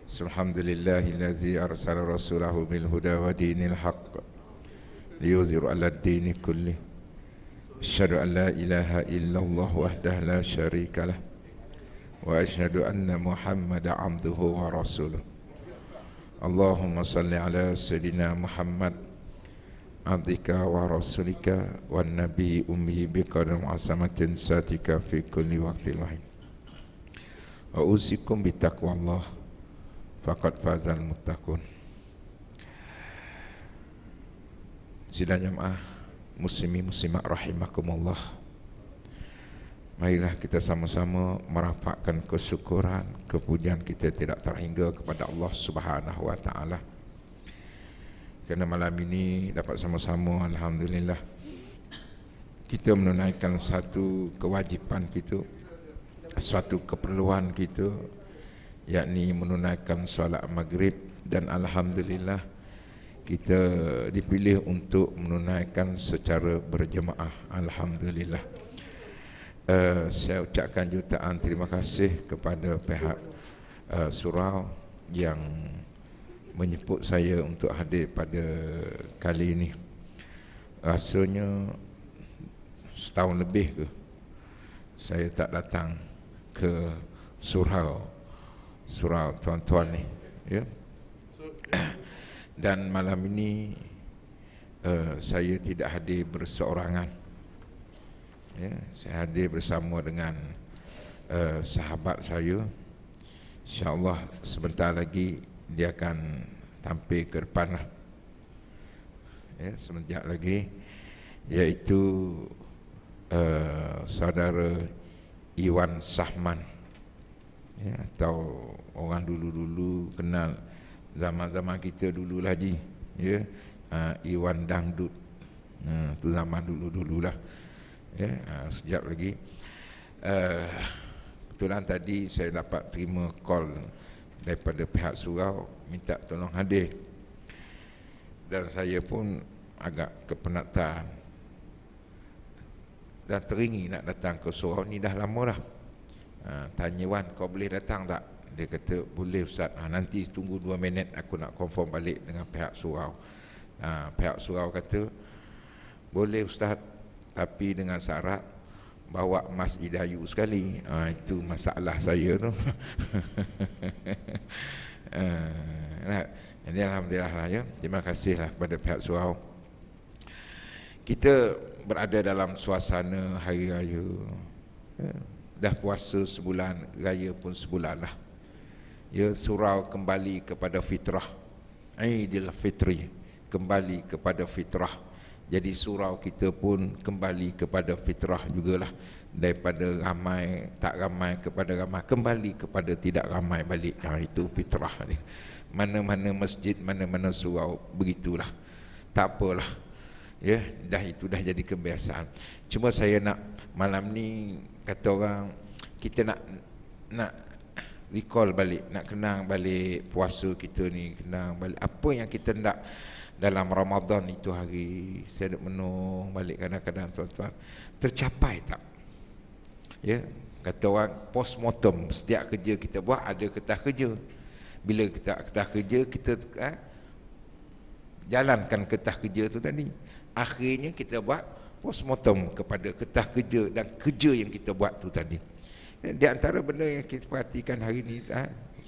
Alhamdulillahillazi arsala rasulahu bil huda wa dinil haqq liyuzhiru 'ala ad-dini kullih. Asyhadu an la ilaha illallah wahdahu la syarikalah wa asyhadu anna Muhammadan 'abduhu wa rasuluh. Allahumma salli ala sayyidina Muhammad abdika wa rasulika wan nabi ummi biqadam asamatin satika fi kulli waqtin wahid. Wa usikum bi taqwallah faqad fazal muttaqun. Sidang jamaah muslimi muslimat rahimakumullah, marilah kita sama-sama merapatkan kesyukuran, kepujian kita tidak terhingga kepada Allah Subhanahu wa taala. Kerana malam ini dapat sama-sama, alhamdulillah, kita menunaikan satu kewajipan kita, suatu keperluan kita, yakni menunaikan solat maghrib. Dan alhamdulillah kita dipilih untuk menunaikan secara berjemaah. Alhamdulillah. Saya ucapkan jutaan terima kasih kepada pihak surau yang menyebut saya untuk hadir pada kali ini. Rasanya setahun lebih ke saya tak datang ke surau tuan-tuan ni, ya. Dan malam ini saya tidak hadir berseorangan, ya. Saya hadir bersama dengan sahabat saya. InsyaAllah sebentar lagi dia akan tampil ke depan lah, ya, semenjak lagi, iaitu saudara Iwan Sahman, ya, atau orang dulu-dulu kenal zaman-zaman kita dulu lagi, ya, Iwan Dangdut. Itu zaman dulu-dululah, ya. Sejak lagi kebetulan tadi saya dapat terima call daripada pihak surau minta tolong hadir, dan saya pun agak kepenatan dan teringin nak datang ke surau ni dah lama dah. Tanya Wan, kau boleh datang tak? Dia kata boleh Ustaz. Nanti tunggu 2 minit, aku nak confirm balik dengan pihak surau. Pihak surau kata boleh Ustaz, tapi dengan syarat bawa Mas Idayu sekali. Itu masalah saya tu. Jadi alhamdulillah lah, ya. Terima kasihlah kepada pihak surau. Kita berada dalam suasana hari raya, ya. Dah puasa sebulan, raya pun sebulan lah, ya. Surau kembali kepada fitrah, Aidil Fitri, kembali kepada fitrah. Jadi surau kita pun kembali kepada fitrah jugalah. Daripada ramai, tak ramai kepada ramai, kembali kepada tidak ramai balik. Itu fitrah ni. Mana-mana masjid, mana-mana surau, begitulah. Tak apalah, ya, itu dah jadi kebiasaan. Cuma saya nak malam ni, kata orang, kita nak recall balik, nak kenang balik puasa kita ni, kenang balik apa yang kita nak dalam Ramadan itu hari. Saya nak menung balik kadang-kadang, tuan-tuan, tercapai tak? Ya, kata orang postmortem, setiap kerja kita buat ada ketah kerja. Bila kita ketah kerja, kita jalankan ketah kerja tu tadi. Akhirnya kita buat postmortem kepada ketah kerja dan kerja yang kita buat tu tadi. Di antara benda yang kita perhatikan hari ni,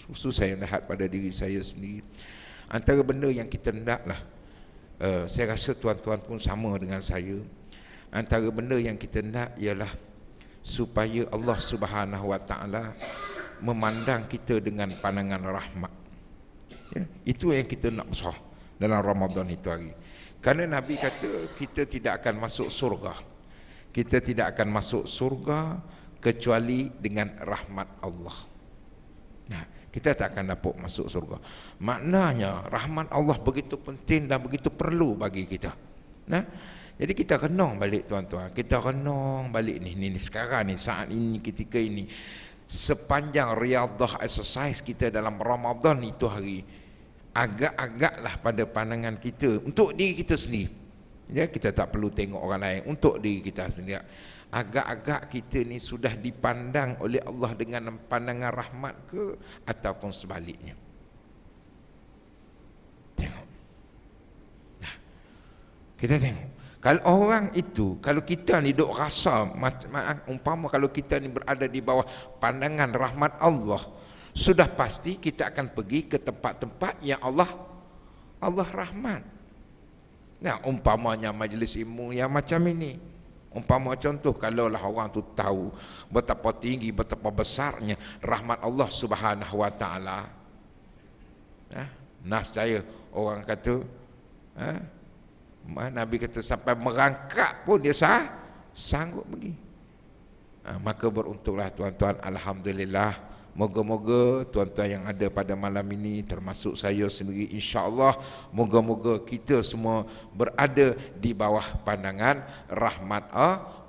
khusus saya lihat pada diri saya sendiri, antara benda yang kita hendaklah, saya rasa tuan-tuan pun sama dengan saya, antara benda yang kita hendak ialah supaya Allah Subhanahu wa taala memandang kita dengan pandangan rahmat, ya. Itu yang kita nak besar dalam Ramadan itu hari. Kerana Nabi kata kita tidak akan masuk surga, kita tidak akan masuk surga kecuali dengan rahmat Allah. Nah, kita tak akan dapat masuk surga. Maknanya rahmat Allah begitu penting dan begitu perlu bagi kita. Nah, jadi kita renung balik, tuan-tuan. Kita renung balik ni sekarang ni, saat ini, ketika ini, sepanjang riadah exercise kita dalam Ramadan itu hari, agak-agaklah pada pandangan kita untuk diri kita sendiri, ya, kita tak perlu tengok orang lain, untuk diri kita sendiri, agak-agak kita ni sudah dipandang oleh Allah dengan pandangan rahmat ke ataupun sebaliknya. Kita tengok. Kalau orang itu, kalau kita ni duk rasa, umpama kalau kita ni berada di bawah pandangan rahmat Allah, sudah pasti kita akan pergi ke tempat-tempat yang Allah rahmat. Nah, umpamanya majlis ilmu yang macam ini. Umpama contoh, kalaulah orang tu tahu betapa tinggi, betapa besarnya rahmat Allah Subhanahu wa taala. Nascaya orang kata, Nabi kata sampai merangkak pun dia sanggup pergi. Maka beruntunglah tuan-tuan, alhamdulillah. Moga-moga tuan-tuan yang ada pada malam ini, termasuk saya sendiri, insya-Allah, moga-moga kita semua berada di bawah pandangan rahmat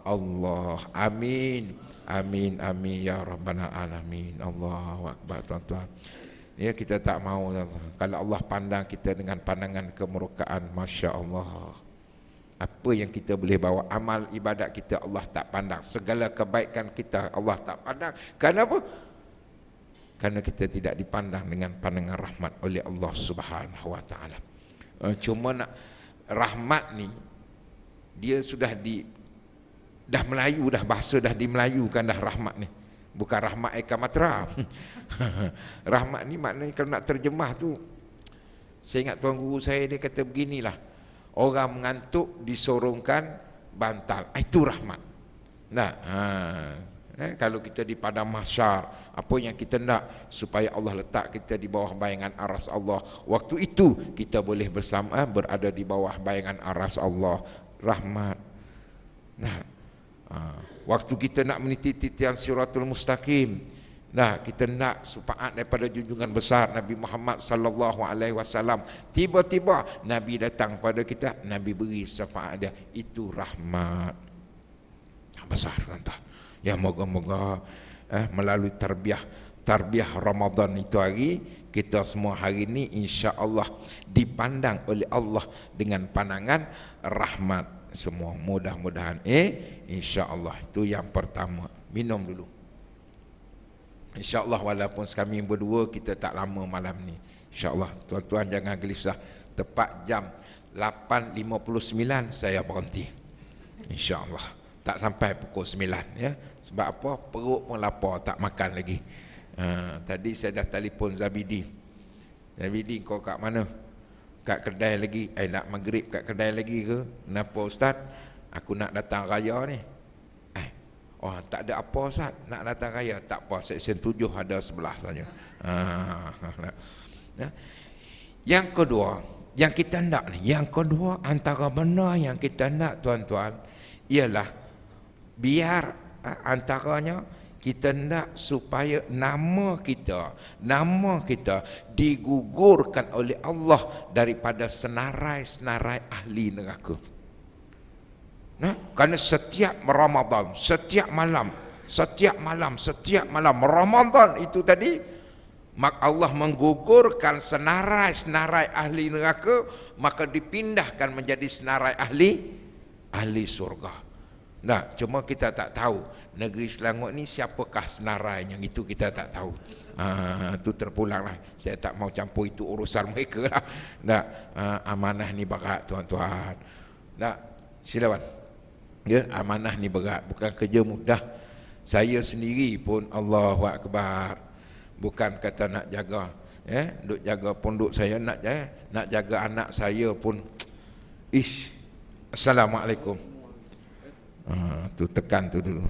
Allah. Amin. Amin amin ya rabbal alamin. Allahu akbar tuan-tuan. Ya, kita tak mau kalau Allah pandang kita dengan pandangan kemurkaan, masya-Allah. Apa yang kita boleh bawa, amal ibadat kita Allah tak pandang, segala kebaikan kita Allah tak pandang. Kenapa? Karena kita tidak dipandang dengan pandangan rahmat oleh Allah Subhanahu wa taala. Cuma nak rahmat ni dia sudah dah Melayu, dah bahasa dah dimelayukan dah rahmat ni. Bukan rahmat Eka Matra. Rahmat ni maknanya kalau nak terjemah tu, saya ingat tuan guru saya dia kata beginilah. Orang mengantuk disorongkan bantal. Itu rahmat. Nah, kalau kita di padang mahsyar, apa yang kita nak supaya Allah letak kita di bawah bayangan aras Allah. Waktu itu kita boleh bersama berada di bawah bayangan aras Allah. Rahmat. Nah, waktu kita nak meniti titian siratul mustaqim, nah kita nak syafaat daripada junjungan besar Nabi Muhammad sallallahu alaihi wasallam, tiba-tiba Nabi datang pada kita, Nabi beri syafaat dia. Itu rahmat besar tuan-tuan. Ya, moga-moga melalui tarbiyah Ramadan itu hari, kita semua hari ini insya-Allah dipandang oleh Allah dengan pandangan rahmat semua. Mudah-mudahan insya-Allah. Itu yang pertama. Minum dulu. InsyaAllah walaupun kami berdua kita tak lama malam ni. InsyaAllah tuan-tuan jangan gelisah. Tepat jam 8.59 saya berhenti. InsyaAllah. Tak sampai pukul 9 ya. Sebab apa? Perut pun lapar, tak makan lagi. Tadi saya dah telefon Zabidi. Zabidi, kau kat mana? Kat kedai lagi. Nak maghrib kat kedai lagi ke? Kenapa Ustaz? Aku nak datang raya ni. Oh, tak ada apa Ustaz, nak datang raya. Tak apa, Seksyen 7 ada sebelah saja. Yang kedua, yang kita nak ni, yang kedua antara benda yang kita nak tuan-tuan, ialah biar antaranya kita nak supaya nama kita digugurkan oleh Allah daripada senarai-senarai ahli neraka. Nah, kerana setiap Ramadan, setiap malam Ramadan itu tadi, maka Allah menggugurkan senarai-senarai ahli neraka, maka dipindahkan menjadi senarai ahli surga. Nah, cuma kita tak tahu negeri Selangor ni siapakah senarainya, itu kita tak tahu. Itu terpulanglah. Saya tak mau campur, itu urusan mereka lah. Nah, amanah ni berat tuan-tuan. Nah, silakan. Ya, amanah ni berat, bukan kerja mudah. Saya sendiri pun Allahu akbar, bukan kata nak jaga, duk jaga pondok saya, nak jaga anak saya pun Assalamualaikum. Tu tekan tu dulu.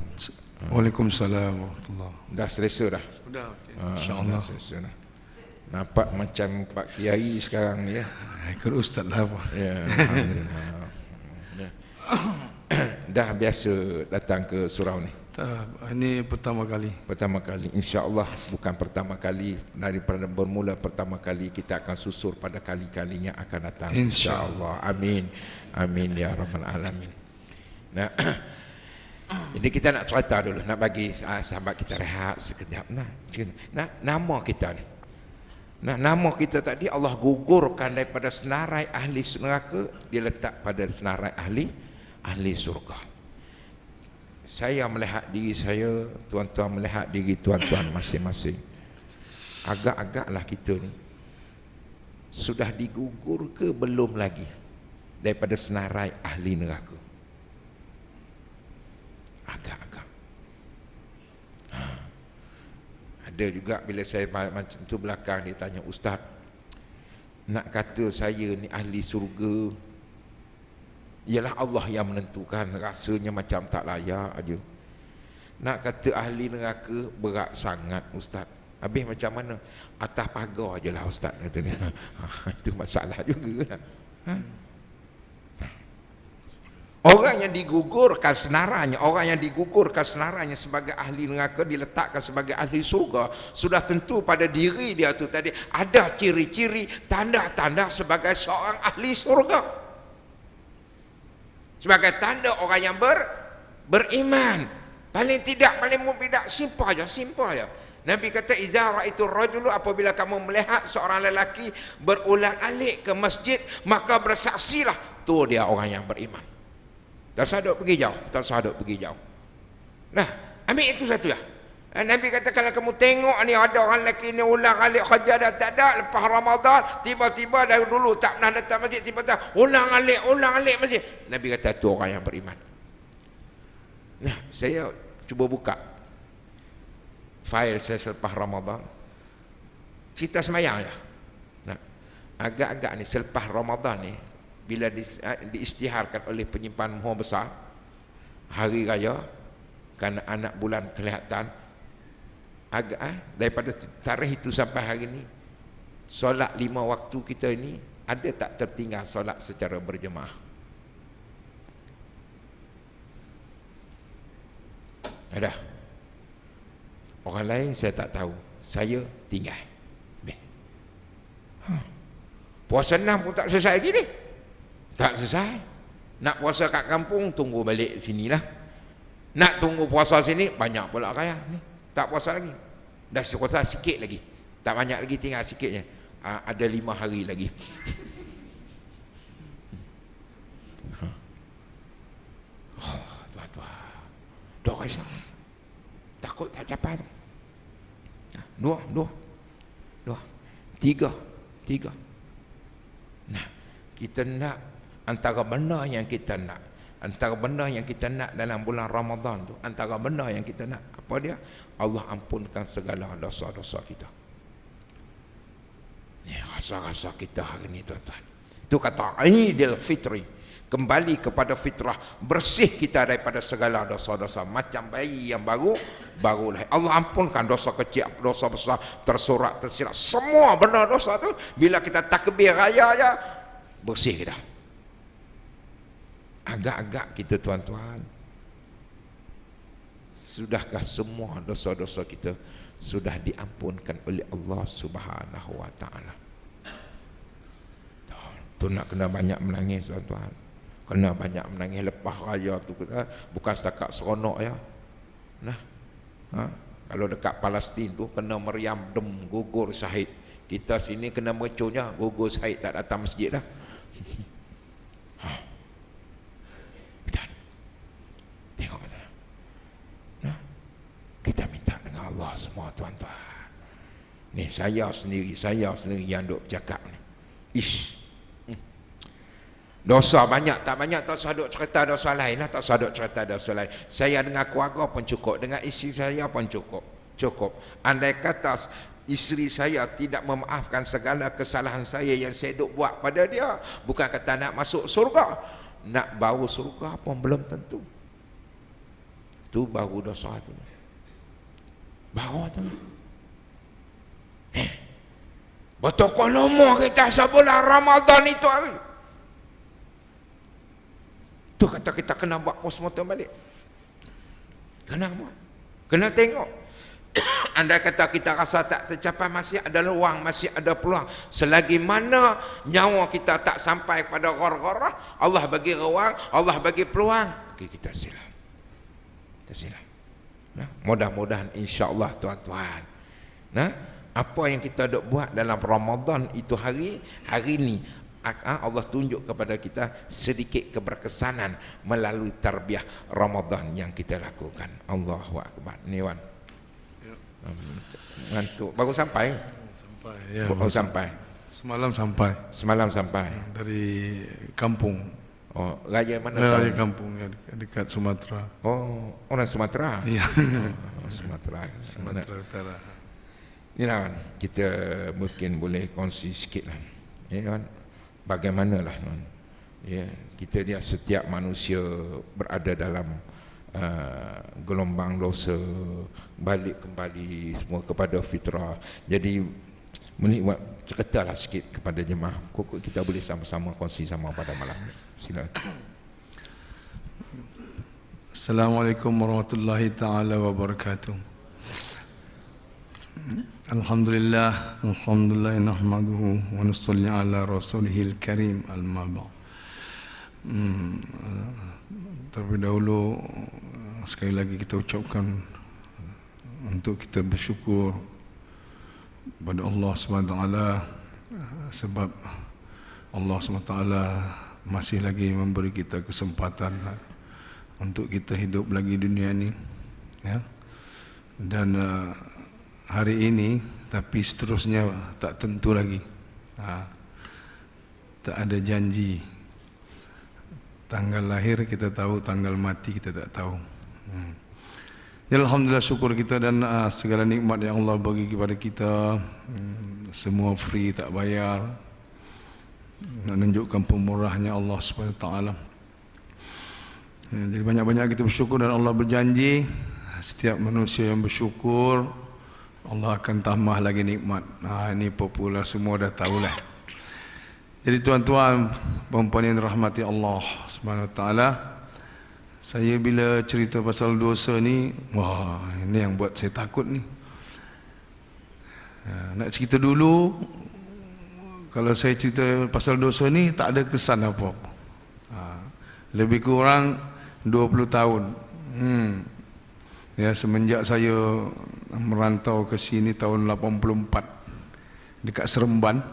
Waalaikumsalam warahmatullahi. Dah selesai dah. Sudah, okey. Insya-Allah. Dah. Nampak macam Pak Kiai sekarang ni ya. Ikut ustaz lah apa. Ya, alhamdulillah. Ya. Dah biasa datang ke surau ni? Ini pertama kali. Pertama kali. InsyaAllah bukan pertama kali. Daripada bermula pertama kali, kita akan susur pada kali-kalinya akan datang. InsyaAllah. Amin. Amin ya rabbal alamin. Nah, ini kita nak cerita dulu, nak bagi sahabat kita rehat sekejap. Nah, nama kita ni. Nah, nama kita tadi Allah gugurkan daripada senarai ahli neraka, dia letak pada senarai ahli surga. Saya melihat diri saya, tuan-tuan melihat diri tuan-tuan masing-masing. Agak-agaklah kita ni sudah digugur ke belum lagi? daripada senarai ahli neraka. Agak-agak. Ada juga bila saya macam tu belakang dia tanya, Ustaz, nak kata saya ni ahli surga, ialah Allah yang menentukan, rasanya macam tak layak aja. Nak kata ahli neraka berat sangat Ustaz. Habis macam mana? Atas pagar je lah Ustaz kata dia. Itu masalah juga lah. Orang yang digugurkan senaranya, orang yang digugurkan senaranya sebagai ahli neraka diletakkan sebagai ahli surga, sudah tentu pada diri dia tu tadi ada ciri-ciri tanda-tanda sebagai seorang ahli surga, sebagai tanda orang yang beriman. Paling tidak, paling tidak, simpel aja. Nabi kata, iza ra'aitu rajulu, apabila kamu melihat seorang lelaki berulang-alik ke masjid, maka bersaksilah tu dia orang yang beriman. Tak saduk pergi jauh. Nah, ambil itu satu ya. Nabi kata, kalau kamu tengok ni ada orang lelaki ni ulang-alik kerja dah tak ada, lepas Ramadan tiba-tiba dari dulu tak pernah datang masjid, tiba-tiba ulang-alik masjid, Nabi kata tu orang yang beriman. Nah, saya cuba buka file saya selepas Ramadan, cerita semayang ya. Nah, agak-agak ni selepas Ramadan ni, bila diisytiharkan oleh penyimpan Muhur Besar hari raya kerana anak bulan kelihatan, agak daripada tarikh itu sampai hari ni, solat 5 waktu kita ini ada tak tertinggal solat secara berjemaah? Ada. Orang lain saya tak tahu, saya tinggal. Puasa 6 pun tak selesai lagi ni. Tak selesai. Nak puasa kat kampung, tunggu balik sinilah. Nak tunggu puasa sini, banyak pula kaya ni. Tak puasa lagi. Dah puasa sikit lagi. Tak banyak lagi, tinggal sikitnya. Ada 5 hari lagi. Tuan-tuan, dok risau. Takut tak capai tu. 2, 3. Nah, kita nak antara benda yang kita nak, dalam bulan Ramadan tu, antara benda yang kita nak, apa dia? Allah ampunkan segala dosa-dosa kita. Ni rasa-rasa kita hari ni tuan-tuan. Itu kata Idul Fitri, kembali kepada fitrah, bersih kita daripada segala dosa-dosa, macam bayi yang baru lahir. Allah ampunkan dosa kecil, dosa besar, tersorak, tersilap, semua benda dosa tu bila kita takbir raya ya, bersih kita. Agak-agak kita tuan-tuan, sudahkah semua dosa-dosa kita sudah diampunkan oleh Allah Subhanahu wa taala? Tu nak kena banyak menangis tuan-tuan. Kena banyak menangis lepas raya tu, bukan setakat seronok ya. Nah, kalau dekat Palestin tu kena meriam dem, gugur syahid. Kita sini kena mercunya, gugur syahid, tak datang masjid dah. Tengok nah, kita minta dengan Allah semua tuan-tuan. Ni saya sendiri yang duk cakap ni. Dosa banyak, tak banyak, tak sadut cerita dosa lain lah, tak sadut cerita dosa lain. Saya dengan keluarga pun cukup, dengan isteri saya pun cukup. Andai kata isteri saya tidak memaafkan segala kesalahan saya yang saya duk buat pada dia, bukan kata nak masuk surga, nak bau surga pun belum tentu. Tu baru dosa tu. Baru tu. Bertokok nombor kita sebulan Ramadan itu hari. Tu kata kita kena buat postmortem balik. Kena buat. Kena tengok. Andai kata kita rasa tak tercapai, masih ada ruang, masih ada peluang. Selagi mana nyawa kita tak sampai pada ghar-gharah, Allah bagi ruang, Allah bagi peluang. Okay, kita silam. Nah, mudah-mudahan insya-Allah tuan-tuan. Nah, apa yang kita dok buat dalam Ramadan itu hari ni, Allah tunjuk kepada kita sedikit keberkesanan melalui tarbiyah Ramadan yang kita lakukan. Allahu Akbar. Ni Wan. Ngantuk. Baru sampai. Ya, Baru sampai. Semalam sampai Semalam sampai. dari kampung. Oh, raya mana Dari tahu? kampung ya, dekat Sumatera. Oh, orang Sumatera. Iya. Oh, Sumatera. Sumatera Utara. Inilah kan, kita mungkin boleh kongsi sikit lah. Ya kan, bagaimanalah kan. Ya, kita ni setiap manusia berada dalam gelombang dosa, balik kembali semua kepada fitrah. Jadi buat ceritalah sikit kepada jemaah. Kok kita boleh sama-sama kongsi sama pada malam ni. Silakan. Assalamualaikum warahmatullahi taala wabarakatuh. Alhamdulillah, alhamdulillah nahmaduhu wa nusalli ala rasulihil karim al-maba. Terlebih dahulu sekali lagi kita ucapkan untuk kita bersyukur kepada Allah SWT, sebab Allah SWT masih lagi memberi kita kesempatan untuk kita hidup lagi dunia ini, ya. Dan hari ini, tapi seterusnya tak tentu lagi. Tak ada janji. Tanggal lahir kita tahu, tanggal mati kita tak tahu. Ya, alhamdulillah, syukur kita dan segala nikmat yang Allah bagi kepada kita, semua free, tak bayar. Nak menunjukkan pemurahnya Allah SWT. Jadi banyak-banyak kita bersyukur, dan Allah berjanji setiap manusia yang bersyukur Allah akan tambah lagi nikmat. Ini popular, semua dah tahulah. Jadi tuan-tuan, puan-puan yang dirahmati Allah SWT, saya bila cerita pasal dosa ni, wah, ini yang buat saya takut ni. Nak cerita dulu, kalau saya cerita pasal dosa ni tak ada kesan apa. Lebih kurang 20 tahun. Ya, semenjak saya merantau ke sini tahun 84 dekat Seremban.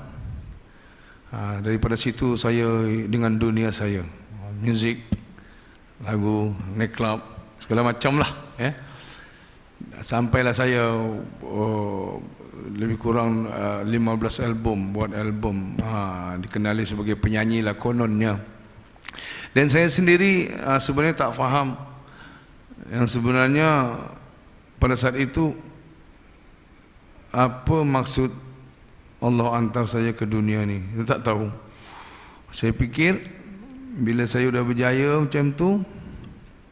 Daripada situ saya dengan dunia saya, muzik, lagu, nightclub, segala macam lah, ya. Sampailah saya lebih kurang 15 album, buat album, dikenali sebagai penyanyi lah kononnya. Dan saya sendiri sebenarnya tak faham yang sebenarnya pada saat itu apa maksud Allah hantar saya ke dunia ni. Saya tak tahu. Saya fikir bila saya dah berjaya macam tu,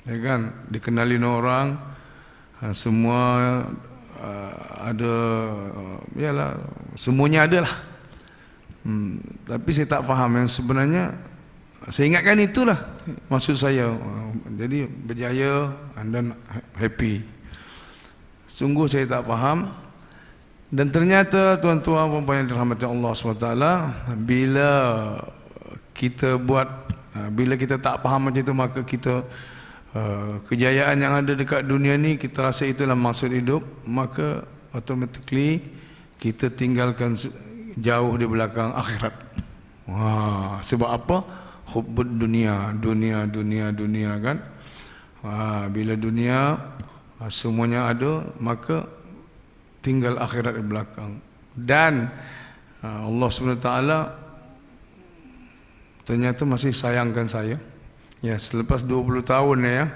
ya kan, dikenalin orang, semua ada, yalah, semuanya ada lah. Tapi saya tak faham yang sebenarnya. Saya ingatkan itulah maksud saya. Jadi berjaya dan happy. Sungguh saya tak faham. Dan ternyata tuan-tuan puan-puan yang dirahmati Allah SWT, bila kita buat, bila kita tak faham macam itu, maka kita kejayaan yang ada dekat dunia ni kita rasa itulah maksud hidup, maka automatically kita tinggalkan jauh di belakang akhirat. Sebab apa? Hubbud dunia, dunia kan. Bila dunia semuanya ada, maka tinggal akhirat di belakang. Dan Allah SWT ternyata masih sayangkan saya. Ya, selepas 20 tahun ya,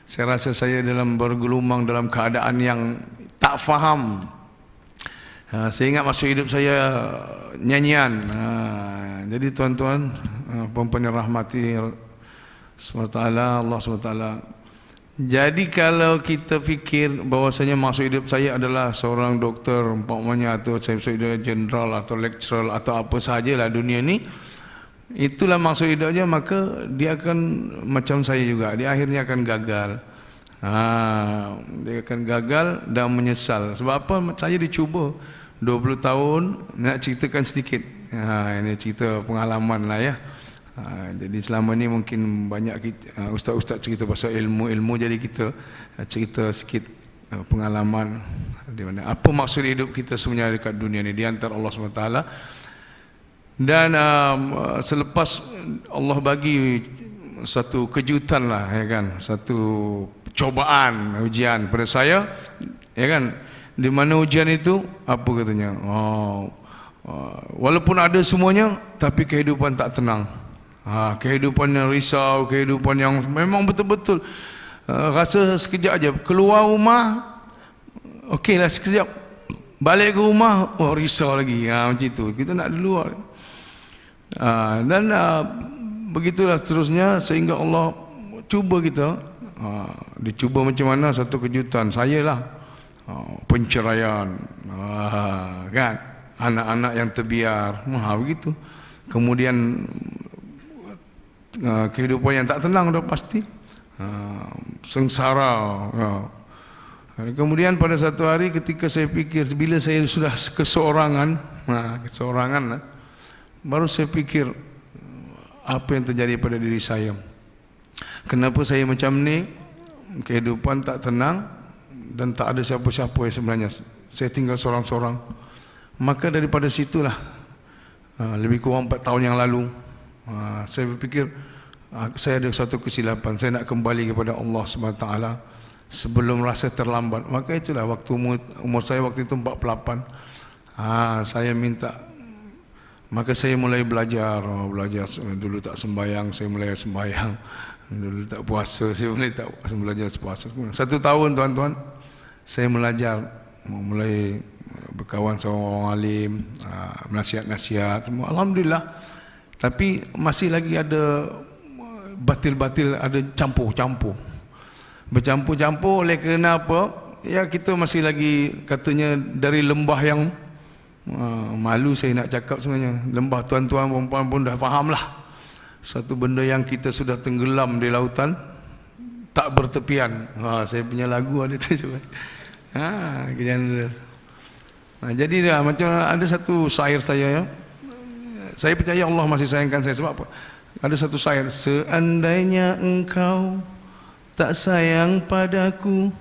saya rasa saya dalam bergelumang dalam keadaan yang tak faham. Saya ingat masuk hidup saya nyanyian. Jadi tuan-tuan, puan-puan yang rahmati SWT, Allah SWT. Jadi kalau kita fikir bahwasanya masuk hidup saya adalah seorang doktor umpamanya, atau saya masuk hidup general atau lecturer atau apa sahajalah dunia ni, itulah maksud hidupnya, maka dia akan macam saya juga, dia akhirnya akan gagal. Dia akan gagal dan menyesal. Sebab apa? Saya dicuba 20 tahun. Nak ceritakan sedikit. Ini cerita pengalaman lah ya. Jadi selama ni mungkin banyak ustaz-ustaz cerita pasal ilmu-ilmu, jadi kita cerita sikit pengalaman di mana apa maksud hidup kita sebenarnya dekat dunia ni di antara Allah SWT. Dan selepas Allah bagi satu kejutan lah, ya kan, satu cobaan, ujian pada saya, ya kan, di mana ujian itu apa katanya, walaupun ada semuanya, tapi kehidupan tak tenang. Kehidupan yang risau, kehidupan yang memang betul-betul rasa sekejap aja keluar rumah, okeylah sekejap, balik ke rumah, risau lagi. Macam itu, kita nak di luar. Dan begitulah seterusnya, sehingga Allah cuba kita. Dicuba macam mana, satu kejutan saya lah, penceraian, kan, anak-anak yang terbiar, begitu. Kemudian kehidupan yang tak tenang dah pasti, sengsara. Kemudian pada satu hari ketika saya fikir, bila saya sudah keseorangan, baru saya fikir apa yang terjadi pada diri saya. Kenapa saya macam ni? Kehidupan tak tenang dan tak ada siapa-siapa yang sebenarnya. Saya tinggal seorang-seorang. Maka daripada situlah, lebih kurang 4 tahun yang lalu, saya berfikir saya ada satu kesilapan. Saya nak kembali kepada Allah SWT sebelum rasa terlambat. Maka itulah waktu umur saya waktu itu 48. Saya minta. Maka saya mulai belajar. Dulu tak sembahyang, saya mulai sembahyang. Dulu tak puasa, saya mulai tak belajar puasa. 1 tahun tuan-tuan, saya mulai berkawan sama orang alim, nasihat-nasihat semua. Alhamdulillah. Tapi masih lagi ada batil-batil, ada campur-campur. Bercampur-campur oleh kerana apa? Ya, kita masih lagi katanya dari lembah yang malu saya nak cakap sebenarnya. Lembah tuan-tuan perempuan pun dah faham lah. Satu benda yang kita sudah tenggelam di lautan, tak bertepian. Saya punya lagu ada tu sebab. Jadi macam ada satu syair saya ya. Saya percaya Allah masih sayangkan saya. Sebab apa? Ada satu syair, seandainya engkau tak sayang padaku,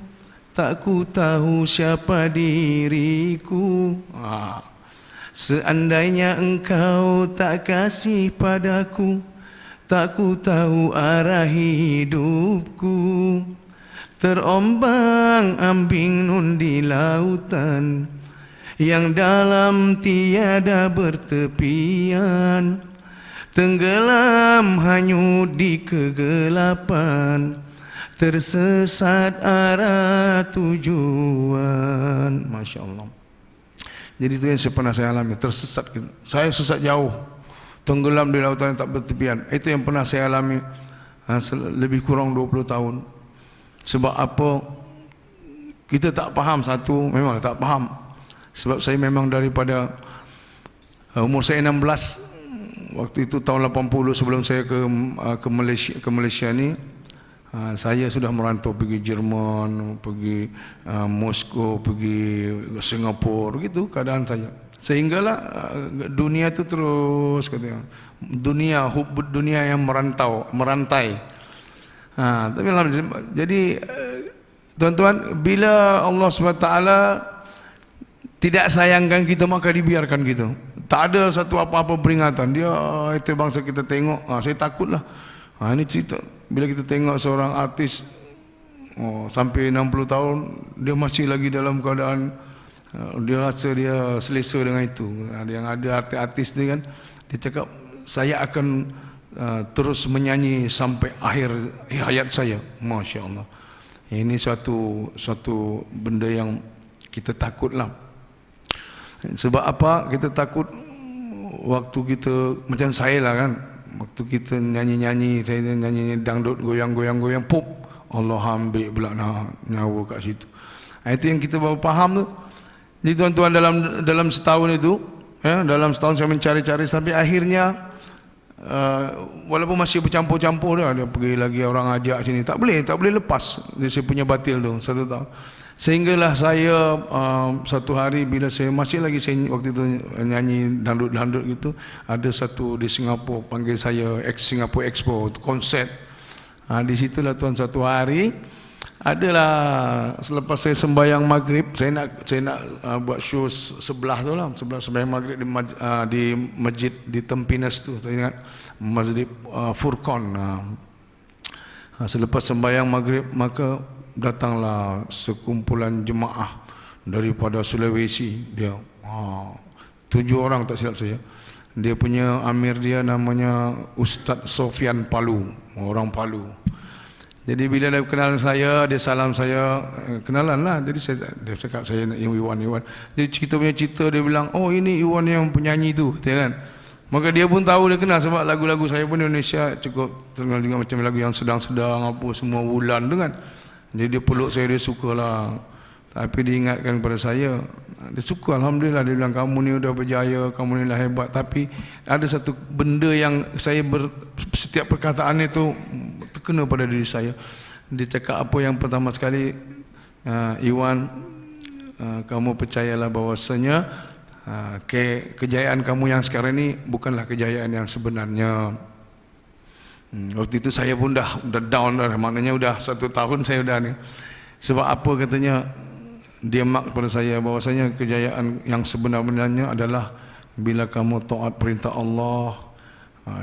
tak ku tahu siapa diriku. Seandainya engkau tak kasih padaku, tak ku tahu arah hidupku. Terombang ambing nun di lautan yang dalam tiada bertepian, tenggelam hanyut di kegelapan, tersesat arah tujuan. Masya Allah. Jadi itu yang saya pernah saya alami, tersesat. Saya sesat jauh, tenggelam di lautan yang tak bertepian. Itu yang pernah saya alami lebih kurang 20 tahun. Sebab apa? Kita tak faham satu, memang tak faham. Sebab saya memang daripada umur saya 16, waktu itu tahun 80 sebelum saya ke Malaysia ni, saya sudah merantau pergi Jerman, pergi Moskow, pergi Singapura, gitu keadaan saya. Sehinggalah dunia itu terus katanya, dunia yang merantai. Tapi jadi tuan-tuan, bila Allah SWT tidak sayangkan kita, maka dibiarkan kita. Tak ada satu apa-apa peringatan. Dia itu bangsa kita tengok, saya takutlah. Ini cerita bila kita tengok seorang artis sampai 60 tahun dia masih lagi dalam keadaan dia rasa dia selesa dengan itu. Yang ada artis ni kan, dia cakap saya akan terus menyanyi sampai akhir hayat saya. Masya Allah. Ini suatu benda yang kita takutlah. Sebab apa? Kita takut waktu kita macam saya lah kan, waktu kita nyanyi-nyanyi, saya nyanyi dangdut, goyang-goyang, pop, Allah ambil pula nyawa kat situ. Itu yang kita baru faham tu. Jadi tuan-tuan, dalam setahun itu, dalam setahun saya mencari-cari sampai akhirnya, walaupun masih bercampur-campur dia pergi lagi orang ajak sini, tak boleh lepas dia saya punya batil tu 1 tahun. Sehinggalah saya satu hari bila saya masih lagi waktu itu nyanyi dangdut gitu, ada satu di Singapura panggil saya Singapore Expo konsert. Di situlah tuan satu hari adalah selepas saya sembahyang maghrib, saya nak buat show sebelah tu lah, sebelah sembahyang maghrib di masjid di Tempinas tu, saya ingat Masjid Furqan. Selepas sembahyang maghrib, maka datanglah sekumpulan jemaah daripada Sulawesi. Dia 7 orang tak silap saya. Dia punya amir dia namanya Ustaz Sofian Palu, orang Palu. Jadi bila dia kenal saya, dia salam saya, kenalan lah. Jadi dia cakap saya nak Iwan. Jadi punya cerita dia bilang, oh ini Iwan yang penyanyi tu, kan. Maka dia pun tahu, dia kenal sebab lagu-lagu saya pun di Indonesia cukup terkenal juga macam lagu yang sedang-sedang apa semua bulan tu kan. Jadi dia peluk saya, dia sukalah. Tapi dia ingatkan kepada saya, dia suka, Alhamdulillah. Dia bilang, kamu ni udah berjaya, kamu ni lah hebat. Tapi ada satu benda yang saya setiap perkataan itu terkena pada diri saya. Dia cakap apa yang pertama sekali, Iwan, kamu percayalah bahawasanya kejayaan kamu yang sekarang ni bukanlah kejayaan yang sebenarnya. Waktu itu saya pun dah down dah, maknanya udah 1 tahun saya udah ni. Sebab apa katanya, dia mak kepada saya bahwasanya kejayaan yang sebenarnya adalah bila kamu taat perintah Allah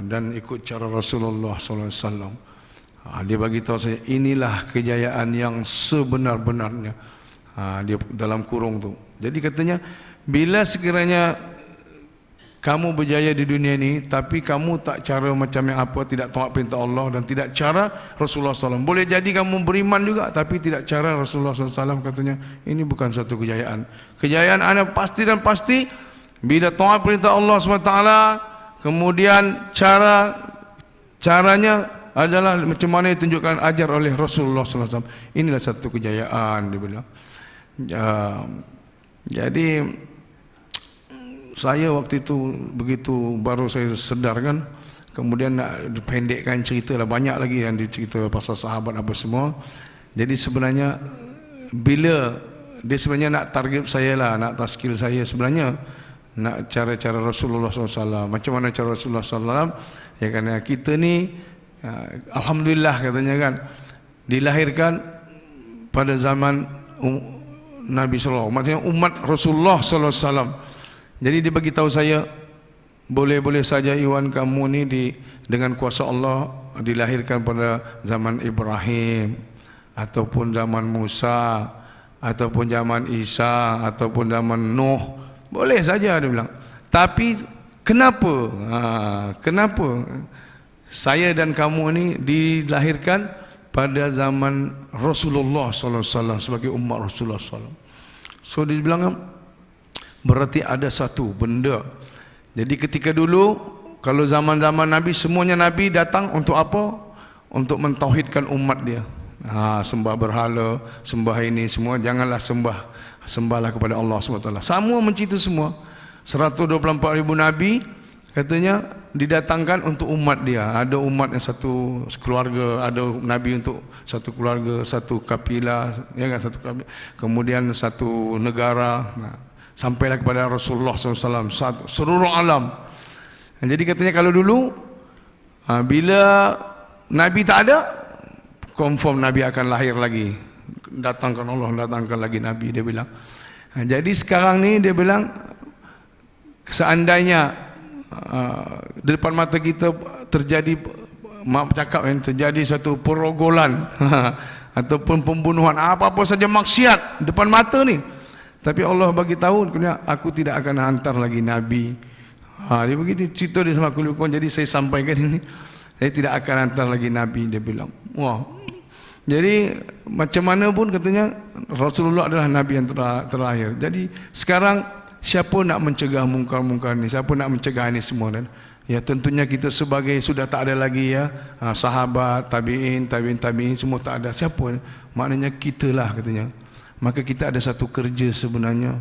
dan ikut cara Rasulullah SAW. Dia bagi tahu saya, inilah kejayaan yang sebenar-benarnya. Dia dalam kurung tu. Jadi katanya, bila sekiranya kamu berjaya di dunia ini, tapi kamu tak cara macam yang apa, tidak taat perintah Allah dan tidak cara Rasulullah SAW. Boleh jadi kamu beriman juga, tapi tidak cara Rasulullah SAW, katanya, ini bukan satu kejayaan. Kejayaan anda pasti dan pasti bila taat perintah Allah SWT, kemudian caranya adalah macam mana ditunjukkan ajar oleh Rasulullah SAW. Inilah satu kejayaan, dia bilang. Jadi saya waktu itu begitu baru saya sedar kan, kemudian nak pendekkan cerita lah, banyak lagi yang dicerita pasal sahabat apa semua. Jadi sebenarnya bila dia sebenarnya nak target saya lah, nak taskil saya, sebenarnya nak cara-cara Rasulullah SAW. Macam mana cara Rasulullah SAW? Ya kan, kita ni Alhamdulillah katanya kan, dilahirkan pada zaman Nabi SAW, maksudnya umat Rasulullah SAW. Jadi dia bagi tahu saya, boleh-boleh saja Iwan kamu ni dengan kuasa Allah dilahirkan pada zaman Ibrahim, ataupun zaman Musa, ataupun zaman Isa, ataupun zaman Nuh. Boleh saja, dia bilang. Tapi kenapa? Kenapa saya dan kamu ni dilahirkan pada zaman Rasulullah SAW sebagai umat Rasulullah SAW? So dia bilang, berarti ada satu benda. Jadi ketika dulu, kalau zaman-zaman Nabi, semuanya Nabi datang untuk apa? Untuk mentauhidkan umat dia. Sembah berhala, sembah ini semua, janganlah sembahlah kepada Allah SWT. Semua mencitu semua. 124,000 Nabi katanya didatangkan untuk umat dia. Ada umat yang satu keluarga, ada Nabi untuk satu keluarga, satu kapilah, ya kan, satu kapilah. Kemudian satu negara. Sampailah kepada Rasulullah SAW, seluruh alam. Jadi katanya kalau dulu, bila Nabi tak ada, confirm Nabi akan lahir lagi. Datangkan Allah, datangkan lagi Nabi, dia bilang. Jadi sekarang ni dia bilang, seandainya di depan mata kita terjadi, maaf cakap kan, terjadi satu perogolan ataupun pembunuhan, apa-apa saja maksiat depan mata ni, tapi Allah bagi tahu, aku tidak akan hantar lagi Nabi. Dia begitu cerita dia sama kulit. Jadi saya sampaikan ini, saya tidak akan hantar lagi Nabi, dia bilang. Wah. Jadi macam mana pun katanya Rasulullah adalah Nabi yang terakhir. Jadi sekarang siapa nak mencegah mungkar-mungkar ni? Siapa nak mencegah ini semua kan? Ya tentunya kita sebagai sudah tak ada lagi ya, sahabat, tabi'in semua tak ada. Siapa? Maknanya kitalah katanya. Maka kita ada satu kerja sebenarnya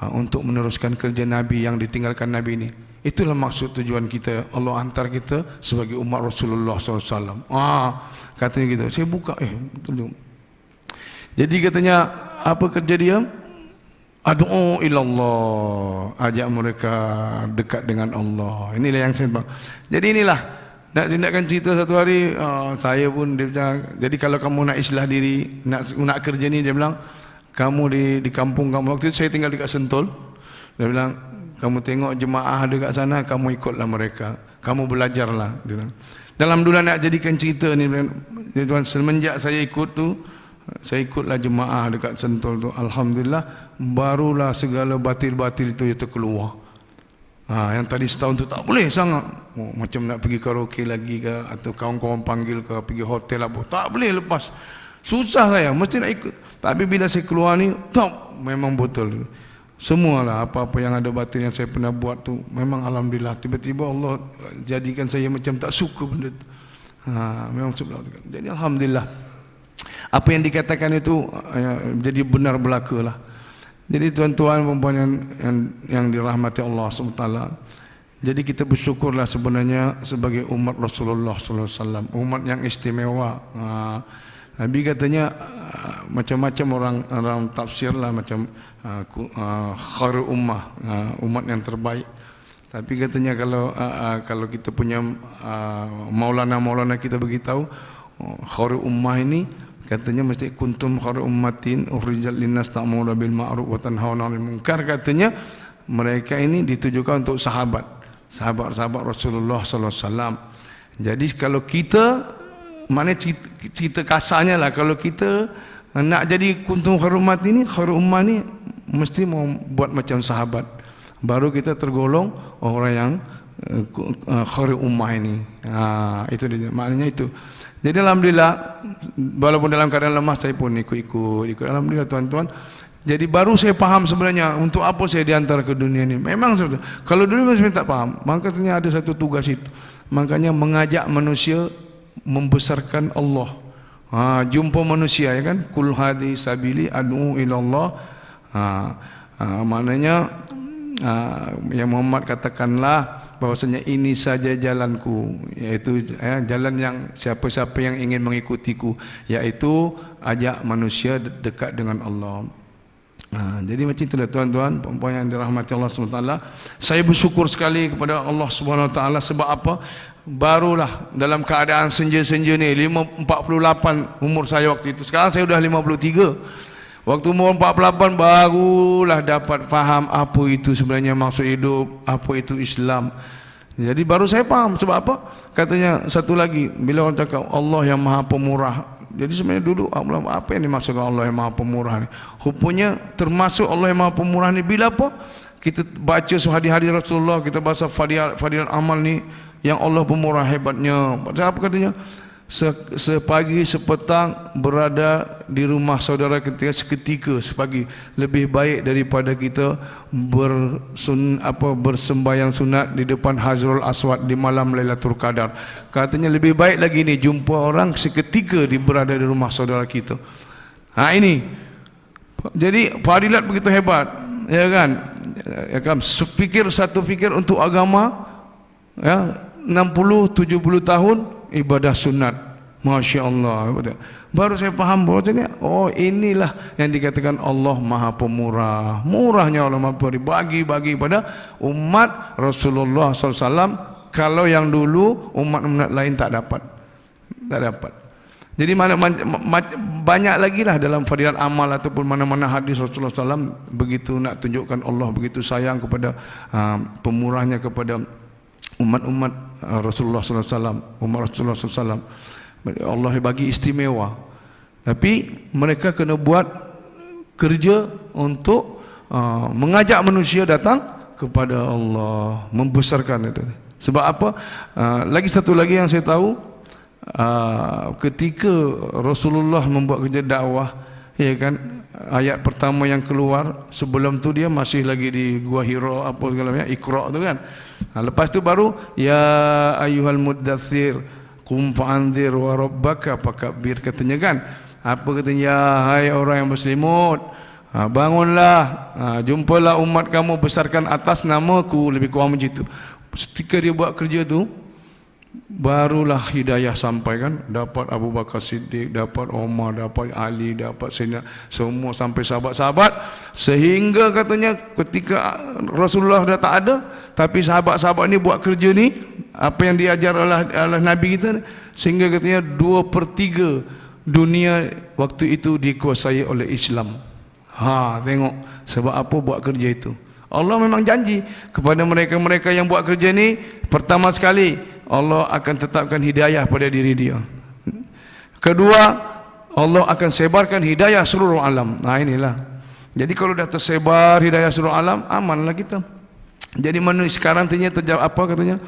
untuk meneruskan kerja Nabi yang ditinggalkan Nabi ini. Itulah maksud tujuan kita. Allah hantar kita sebagai umat Rasulullah SAW. Katanya gitu. Saya buka. Jadi katanya apa kerja dia? Ad'u ilallah, ajak mereka dekat dengan Allah. Inilah yang saya. Jadi inilah nak tindakan cerita satu hari. Saya pun dia bilang, jadi kalau kamu nak islah diri, nak kerja ni, dia bilang, kamu di kampung kamu, waktu itu saya tinggal dekat Sentul, dia bilang, kamu tengok jemaah dekat sana, kamu ikutlah mereka, kamu belajarlah. Dia bilang. Dalam dulu nak jadikan cerita ni, semenjak saya ikut tu, saya ikutlah jemaah dekat Sentul tu, Alhamdulillah, barulah segala batil-batil itu keluar. Yang tadi setahun tu tak boleh sangat. Macam nak pergi karaoke lagi ke, atau kawan-kawan panggil ke, pergi hotel apa, tak boleh lepas. Susah saya, mesti nak ikut. Tapi bila saya keluar ni, tak, memang betul. Semualah apa-apa yang ada batin yang saya pernah buat tu, memang alhamdulillah tiba-tiba Allah jadikan saya macam tak suka benda tu. Memang sebelah. Jadi alhamdulillah. Apa yang dikatakan itu jadi benar belaka lah. Jadi tuan-tuan perempuan yang dirahmati Allah SWT, jadi kita bersyukurlah sebenarnya sebagai umat Rasulullah SAW, umat yang istimewa. Nabi katanya macam-macam orang tafsir lah, macam khairul ummah, umat yang terbaik. Tapi katanya kalau kita punya maulana kita beritahu khairul ummah ini, katanya mesti kuntum khairul ummatin ukhrijat linnas ta'muruna bil ma'ruf wa tanhauna 'anil munkar. Katanya mereka ini ditujukan untuk sahabat-sahabat Rasulullah sallallahu alaihi wasallam. Jadi kalau kita, mana cerita kasarnya lah, kalau kita nak jadi kuntum khairul ummah ni mesti mau buat macam sahabat, baru kita tergolong orang yang khairul ummah ini. Itu dia, maknanya itu. Jadi alhamdulillah, walaupun dalam keadaan lemah saya pun ikut. Alhamdulillah tuan-tuan. Jadi baru saya faham sebenarnya untuk apa saya diantar ke dunia ini. Memang sebetulnya, kalau dulu saya tak faham, makanya ada satu tugas itu. Makanya mengajak manusia membesarkan Allah. Jumpa manusia, ya kan? Kul hadhi sabili ad'u ila Allah. Maknanya ya Muhammad katakanlah bahwasanya ini saja jalanku, yaitu jalan yang siapa-siapa yang ingin mengikutiku, yaitu ajak manusia dekat dengan Allah. Jadi macam itulah tuan-tuan puan yang dirahmati Allah SWT. Saya bersyukur sekali kepada Allah SWT. Sebab apa? Barulah dalam keadaan senja-senja ni, 48 umur saya waktu itu. Sekarang saya sudah 53. Waktu umur 48 barulah dapat faham apa itu sebenarnya maksud hidup, apa itu Islam. Jadi baru saya faham. Sebab apa? Katanya satu lagi, bila orang cakap Allah yang Maha Pemurah, jadi sebenarnya dulu apa yang dimaksudkan Allah yang Maha Pemurah ni? Rupanya termasuk Allah yang Maha Pemurah ni bila apa? Kita baca hadis-hadis Rasulullah, kita baca fadilat amal ni, yang Allah pemurah hebatnya. Apa katanya? Sepagi sepetang berada di rumah saudara ketika seketika sepagi lebih baik daripada kita bersembahyang sunat di depan Hajarul Aswad di malam Lailatul Qadar. Katanya lebih baik lagi ni jumpa orang seketika berada di rumah saudara kita. Ini. Jadi fadilat begitu hebat, ya kan? Ya kan? Satu fikir untuk agama, ya, 60-70 tahun ibadah sunat. Masya Allah. Baru saya faham bahwa inilah yang dikatakan Allah Maha Pemurah. Murahnya Allah Maha Pemurah, bagi pada umat Rasulullah SAW. Kalau yang dulu umat-umat lain tak dapat. Jadi banyak lagi lah dalam fadilat amal ataupun mana-mana hadis Rasulullah SAW begitu nak tunjukkan Allah begitu sayang kepada pemurahnya kepada umat-umat Rasulullah SAW, umat Rasulullah SAW. Allah bagi istimewa. Tapi mereka kena buat kerja untuk mengajak manusia datang kepada Allah, membesarkan itu. Sebab apa? Lagi satu lagi yang saya tahu, ketika Rasulullah membuat kerja dakwah, ya kan, ayat pertama yang keluar, sebelum tu dia masih lagi di Gua Hira apa segala macam, Iqra tu kan. Lepas tu baru ya ayyuhal muddatsir qum fa'anzir wa rabbaka fakabbir, katanya kan. Apa katanya? Ya hai orang yang berselimut, bangunlah, jumpalah umat kamu, besarkan atas namaku, lebih kurang macam itu. Ketika dia buat kerja tu, barulah hidayah sampai kan. Dapat Abu Bakar Siddiq, dapat Umar, dapat Ali, dapat Sayyidina, semua sampai sahabat-sahabat. Sehingga katanya ketika Rasulullah dah tak ada, tapi sahabat-sahabat ni buat kerja ni, apa yang diajar oleh Nabi kita, sehingga katanya 2/3 dunia waktu itu dikuasai oleh Islam. Tengok sebab apa buat kerja itu. Allah memang janji kepada mereka-mereka yang buat kerja ni, pertama sekali Allah akan tetapkan hidayah pada diri dia. Kedua, Allah akan sebarkan hidayah seluruh alam. Inilah. Jadi kalau dah tersebar hidayah seluruh alam, amanlah kita. Jadi manusia sekarang terjawab apa katanya?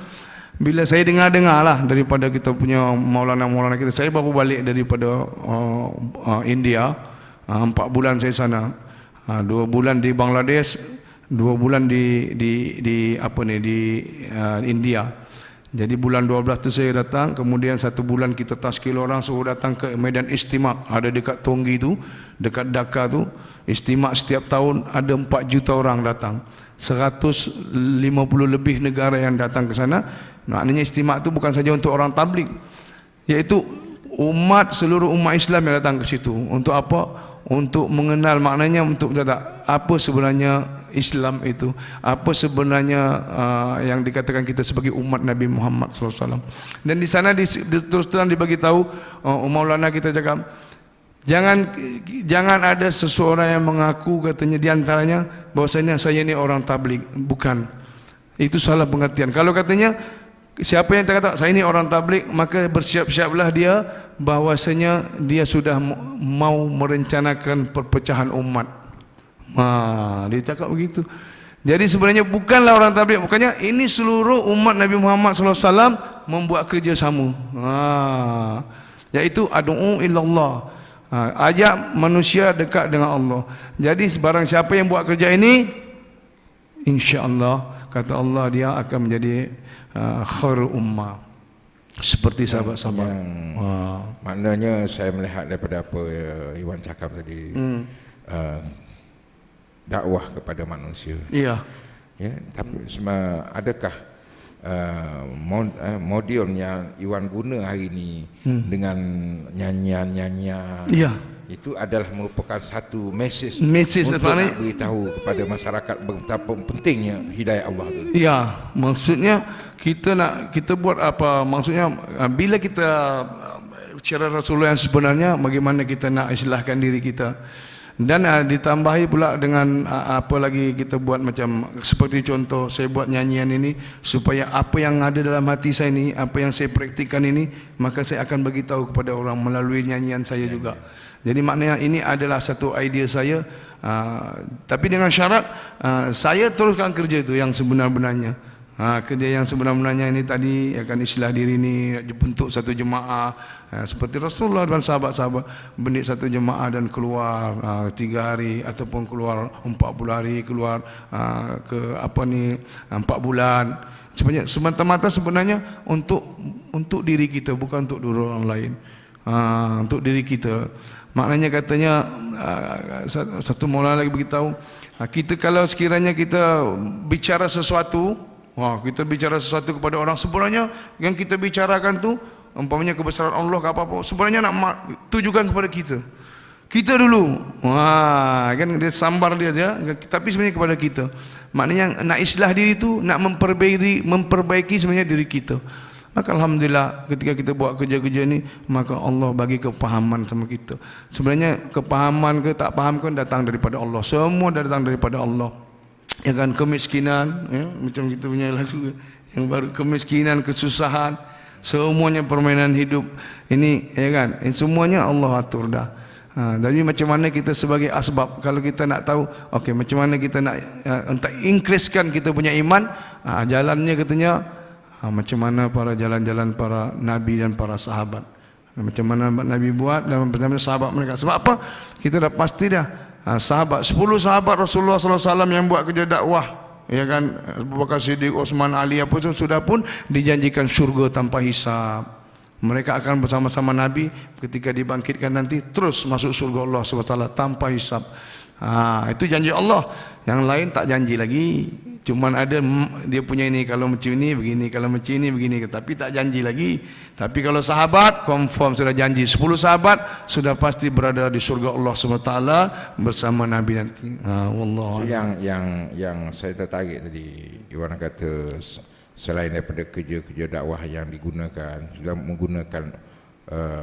Bila saya dengar lah daripada kita punya maulana kita, saya baru balik daripada India, 4 bulan saya sana, 2 bulan di Bangladesh, 2 bulan di India. Jadi bulan 12 tu saya datang, kemudian 1 bulan kita taskil orang suruh datang ke Medan Istimak, ada dekat Tonggi tu, dekat Dhaka tu. Istimak setiap tahun ada 4 juta orang datang, 150 lebih negara yang datang ke sana. Maknanya istimak tu bukan saja untuk orang tabligh, iaitu seluruh umat Islam yang datang ke situ. Untuk apa? Untuk mengenal, maknanya untuk apa sebenarnya Islam itu, apa sebenarnya yang dikatakan kita sebagai umat Nabi Muhammad SAW. Dan di sana terus terang dibagi tahu, Maulana kita cakap, jangan ada seseorang yang mengaku katanya di antaranya bahwasanya saya ini orang tabligh. Bukan, itu salah pengertian. Kalau katanya siapa yang kata saya ini orang tabligh, maka bersiap-siaplah dia bahwasanya dia sudah mau merencanakan perpecahan umat. Dia cakap begitu. Jadi sebenarnya bukanlah orang tabligh, bukannya ini seluruh umat Nabi Muhammad SAW membuat kerjasama. Yaitu ad'u ilallah, ajak manusia dekat dengan Allah. Jadi barang siapa yang buat kerja ini, insya-Allah kata Allah dia akan menjadi khairul ummah, seperti sahabat-sahabat. Maknanya saya melihat daripada apa Iwan cakap tadi, dakwah kepada manusia. Iya. Ya, tapi adakah model yang Iwan guna hari ini dengan nyanyian-nyanyian? Iya. Itu adalah merupakan satu mesej untuk nak beritahu kepada masyarakat betapa pentingnya hidayah Allah itu. Ya, maksudnya kita buat apa? Maksudnya bila kita cara Rasulullah yang sebenarnya, bagaimana kita nak istilahkan diri kita. Dan ditambahi pula dengan apa lagi kita buat, macam seperti contoh saya buat nyanyian ini supaya apa yang ada dalam hati saya ini, apa yang saya praktikkan ini, maka saya akan bagi tahu kepada orang melalui nyanyian saya juga. Jadi maknanya ini adalah satu idea saya, tapi dengan syarat saya teruskan kerja itu yang sebenar-benarnya. Kerja yang sebenar-benarnya ini tadi akan islah diri ini, bentuk satu jemaah, seperti Rasulullah dan sahabat-sahabat bentuk satu jemaah dan keluar 3 hari ataupun keluar 40 hari, keluar ke 4 bulan. Sebenarnya semata-mata sebenarnya untuk diri kita, bukan untuk orang lain. Untuk diri kita. Maknanya katanya satu maulana lagi beritahu, kita kalau sekiranya kita bicara sesuatu, kita bicara sesuatu kepada orang, sebenarnya yang kita bicarakan tu umpamanya kebesaran Allah ke apa-apa, sebenarnya nak tujukan kepada kita dulu. Kan dia sambar dia aja, tapi sebenarnya kepada kita. Maknanya nak islah diri tu, nak memperbaiki sebenarnya diri kita. Maka alhamdulillah ketika kita buat kerja-kerja ni, maka Allah bagi kepahaman sama kita. Sebenarnya kepahaman ke tak faham kan datang daripada Allah. Semua datang daripada Allah. Ya kan, kemiskinan, ya, macam kita punya lagu yang baru, kemiskinan, kesusahan, semuanya permainan hidup ini, ya kan, ini semuanya Allah atur dah. Jadi macam mana kita sebagai asbab, kalau kita nak tahu, okey, macam mana kita nak untuk increasekan kita punya iman, jalannya katanya macam mana jalan-jalan para nabi dan para sahabat, macam mana Nabi buat dan bersama sahabat mereka. Sebab apa? Kita dah pasti dah sahabat, 10 sahabat Rasulullah SAW yang buat kerja dakwah, ya kan, Abu Bakar Siddiq, Osman, Ali, apa sudah pun dijanjikan syurga tanpa hisab. Mereka akan bersama-sama Nabi ketika dibangkitkan nanti, terus masuk surga Allah SWT tanpa hisab. Itu janji Allah. Yang lain tak janji lagi. Cuman ada dia punya ini, kalau macam ini begini, kalau macam ini begini, tapi tak janji lagi. Tapi kalau sahabat confirm sudah janji, 10 sahabat sudah pasti berada di surga Allah SWT bersama Nabi nanti. Wallah. Yang saya tertarik tadi, Iwan kata selain daripada kerja-kerja dakwah yang digunakan, juga menggunakan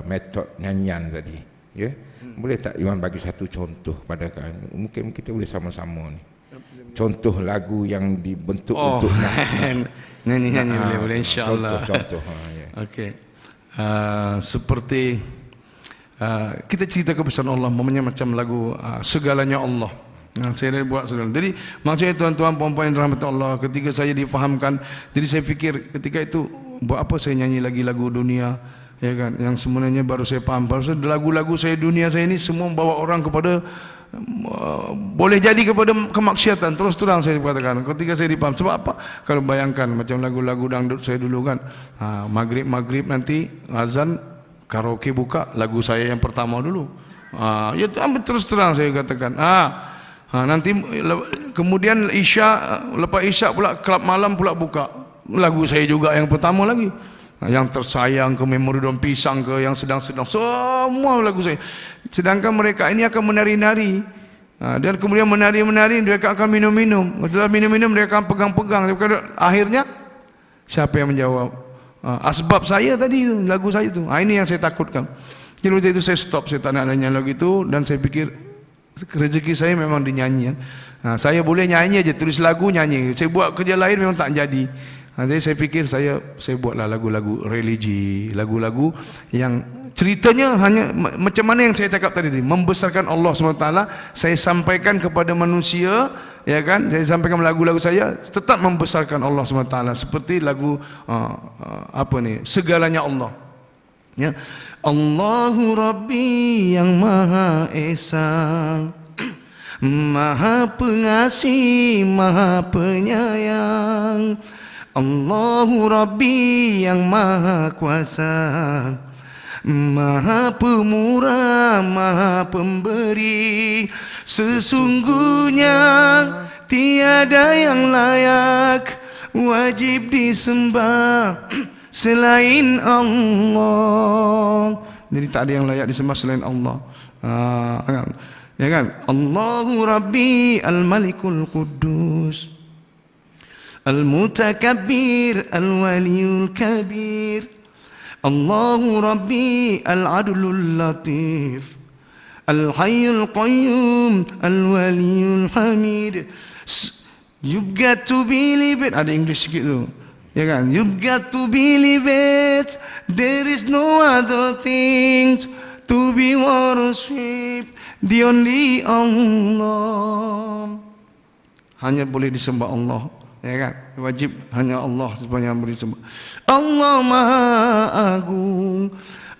metod nyanyian tadi, ya. Boleh tak Iwan bagi satu contoh pada kami? Mungkin kita boleh sama-sama ni. Contoh lagu yang dibentuk untuk nyanyi boleh insya-Allah. Contoh. Ya. Okey. Seperti kita cerita kebesaran Allah, namanya macam lagu segalanya Allah. Saya dah buat saudara. Jadi maksudnya tuan-tuan puan-puan yang dirahmati Allah, ketika saya difahamkan, jadi saya fikir ketika itu buat apa saya nyanyi lagi lagu dunia, ya kan? Yang sebenarnya baru saya faham. Pasal lagu-lagu saya dunia saya ini semua membawa orang kepada boleh jadi kepada kemaksiatan. Terus terang saya katakan ketika saya dipaham. Sebab apa? Kalau bayangkan macam lagu-lagu dangdut saya dulu kan, maghrib nanti azan karaoke buka lagu saya yang pertama dulu. Ya terus terang saya katakan. Nanti kemudian Isya, lepas Isya pula klub malam pula buka lagu saya juga yang pertama lagi. Yang tersayang ke memori daun pisang ke yang sedang-sedang, semua lagu saya. Sedangkan mereka ini akan menari-nari, dan kemudian menari-menari mereka akan minum-minum. Setelah minum-minum mereka akan pegang-pegang. Akhirnya siapa yang menjawab? Asbab saya tadi itu, lagu saya itu. Ini yang saya takutkan. Jadi waktu itu saya stop, saya tak nak nyanyi lagu itu, dan saya pikir rezeki saya memang di nyanyian. Saya boleh nyanyi aja, tulis lagu nyanyi. Saya buat kerja lain memang tak jadi. Jadi saya fikir saya buatlah lagu-lagu religi, lagu-lagu yang ceritanya hanya macam mana yang saya cakap tadi, membesarkan Allah SWT. Saya sampaikan kepada manusia, ya kan? Saya sampaikan lagu-lagu saya tetap membesarkan Allah SWT, seperti lagu segalanya Allah. Ya, Allahu Rabbi yang Maha Esa, Maha Pengasih, Maha Penyayang. Allahu Rabbi yang Maha Kuasa, Maha Pemurah, Maha Pemberi. Sesungguhnya tiada yang layak wajib disembah selain Allah. Jadi tak ada yang layak disembah selain Allah. Ya kan? Allahu Rabbi al-Malikul Quddus, Al-Mutakabbir, Al-Waliyul Kabir. Allahu Rabbi al-Adlul Latif, Al-Hayyul Qayyum, Al-Waliyul Hamid. You've got to believe it. Ada English sikit tu, ya kan? You've got to believe it. There is no other thing to be worshipped, the only Allah. Hanya boleh disembah Allah, ya kan? Wajib hanya Allah sebenarnya yang boleh disembah. Allah Maha Agung,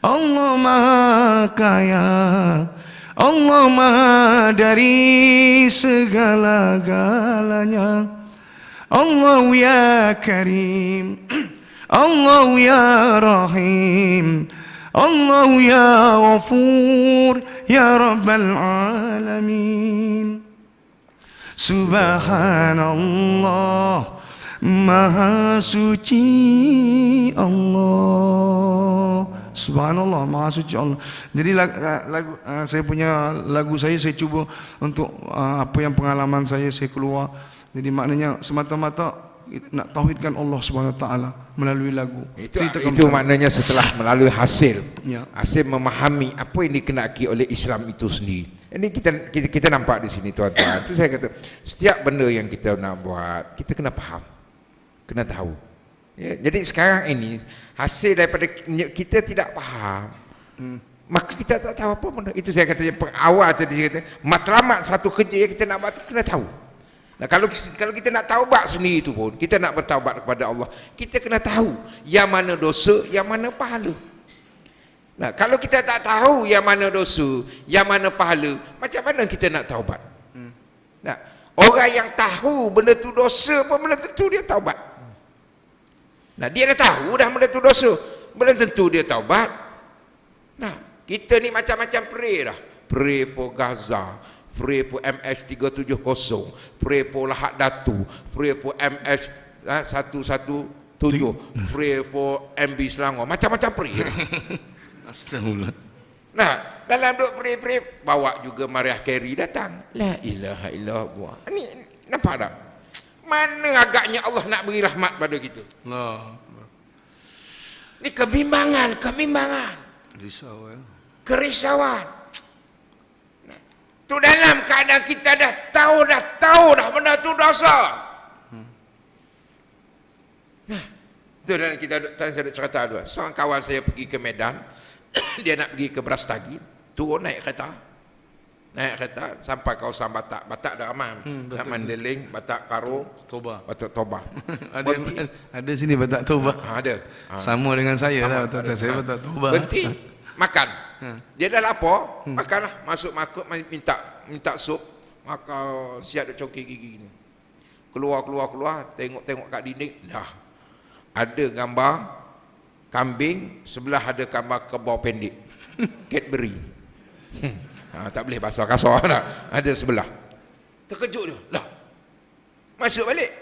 Allah Maha Kaya, Allah Maha dari segala-galanya. Allah ya Karim, Allah ya Rahim, Allah ya Ghafur, ya Rabbal Alamin. Subhanallah, Maha Suci Allah. Subhanallah, Maha Suci Allah. Jadi lagu saya punya lagu saya cuba untuk apa yang pengalaman saya keluar. Jadi maknanya semata-mata nak tauhidkan Allah Subhanahu Wa Taala melalui lagu. Itu maknanya setelah melalui hasil, ya. Hasil memahami apa yang dikenaki oleh Islam itu sendiri. Ini kita nampak di sini tuan-tuan. Itu saya kata setiap benda yang kita nak buat kita kena faham, kena tahu. Ya, jadi sekarang ini hasil daripada kita tidak faham, maka kita tak tahu apa benda. Itu saya kata yang awal tadi saya kata matlamat satu kerja yang kita nak buat kena tahu. Nah, kalau kita nak taubat sendiri itu pun, kita nak bertaubat kepada Allah, kita kena tahu yang mana dosa, yang mana pahala. Nah, kalau kita tak tahu yang mana dosa, yang mana pahala, macam mana kita nak taubat? Nah, orang yang tahu benda tu dosa pun belum tentu dia taubat. Nah, dia dah tahu dah benda tu dosa, belum tentu dia taubat. Nah, kita ni macam-macam pray dah. Pray for Gaza, pray for MS370, pray for Lahad Datu, pray for MS 117, pray for MB Selangor, macam-macam pray. Astagfirullah. Nah, dalam duk pray-pray bawa juga Mariah Carey datang. La ilaha illallah. Ni nampak tak? Mana agaknya Allah nak beri rahmat pada kita? Allah. Ni kebimbangan. Risau ya. Kerisauan. Tu dalam keadaan kita dah tahu dah benda tu dosa. Nah, tu dalam kita saya ada cerita dua. Seorang kawan saya pergi ke Medan, dia nak pergi ke Brastagi, turun naik kereta. naik kereta sampai kawasan Batak. Batak dah aman. Nak Mandeling, Batak Karo, Batak Toba. Ada sini Batak Toba. Ada. Sama dengan saya lah. Saya Batak Toba. Berhenti makan. Dia dah lapar, makanlah. Masuk minta sup. Maka siap dia congkak gigi ni. Keluar, tengok kat dinding. Dah. Ada gambar kambing, sebelah ada gambar kebau pendek. Cadbury. Tak boleh bahasa kasar nak. Ada sebelah. Terkejut dia. Lah. Masuk balik.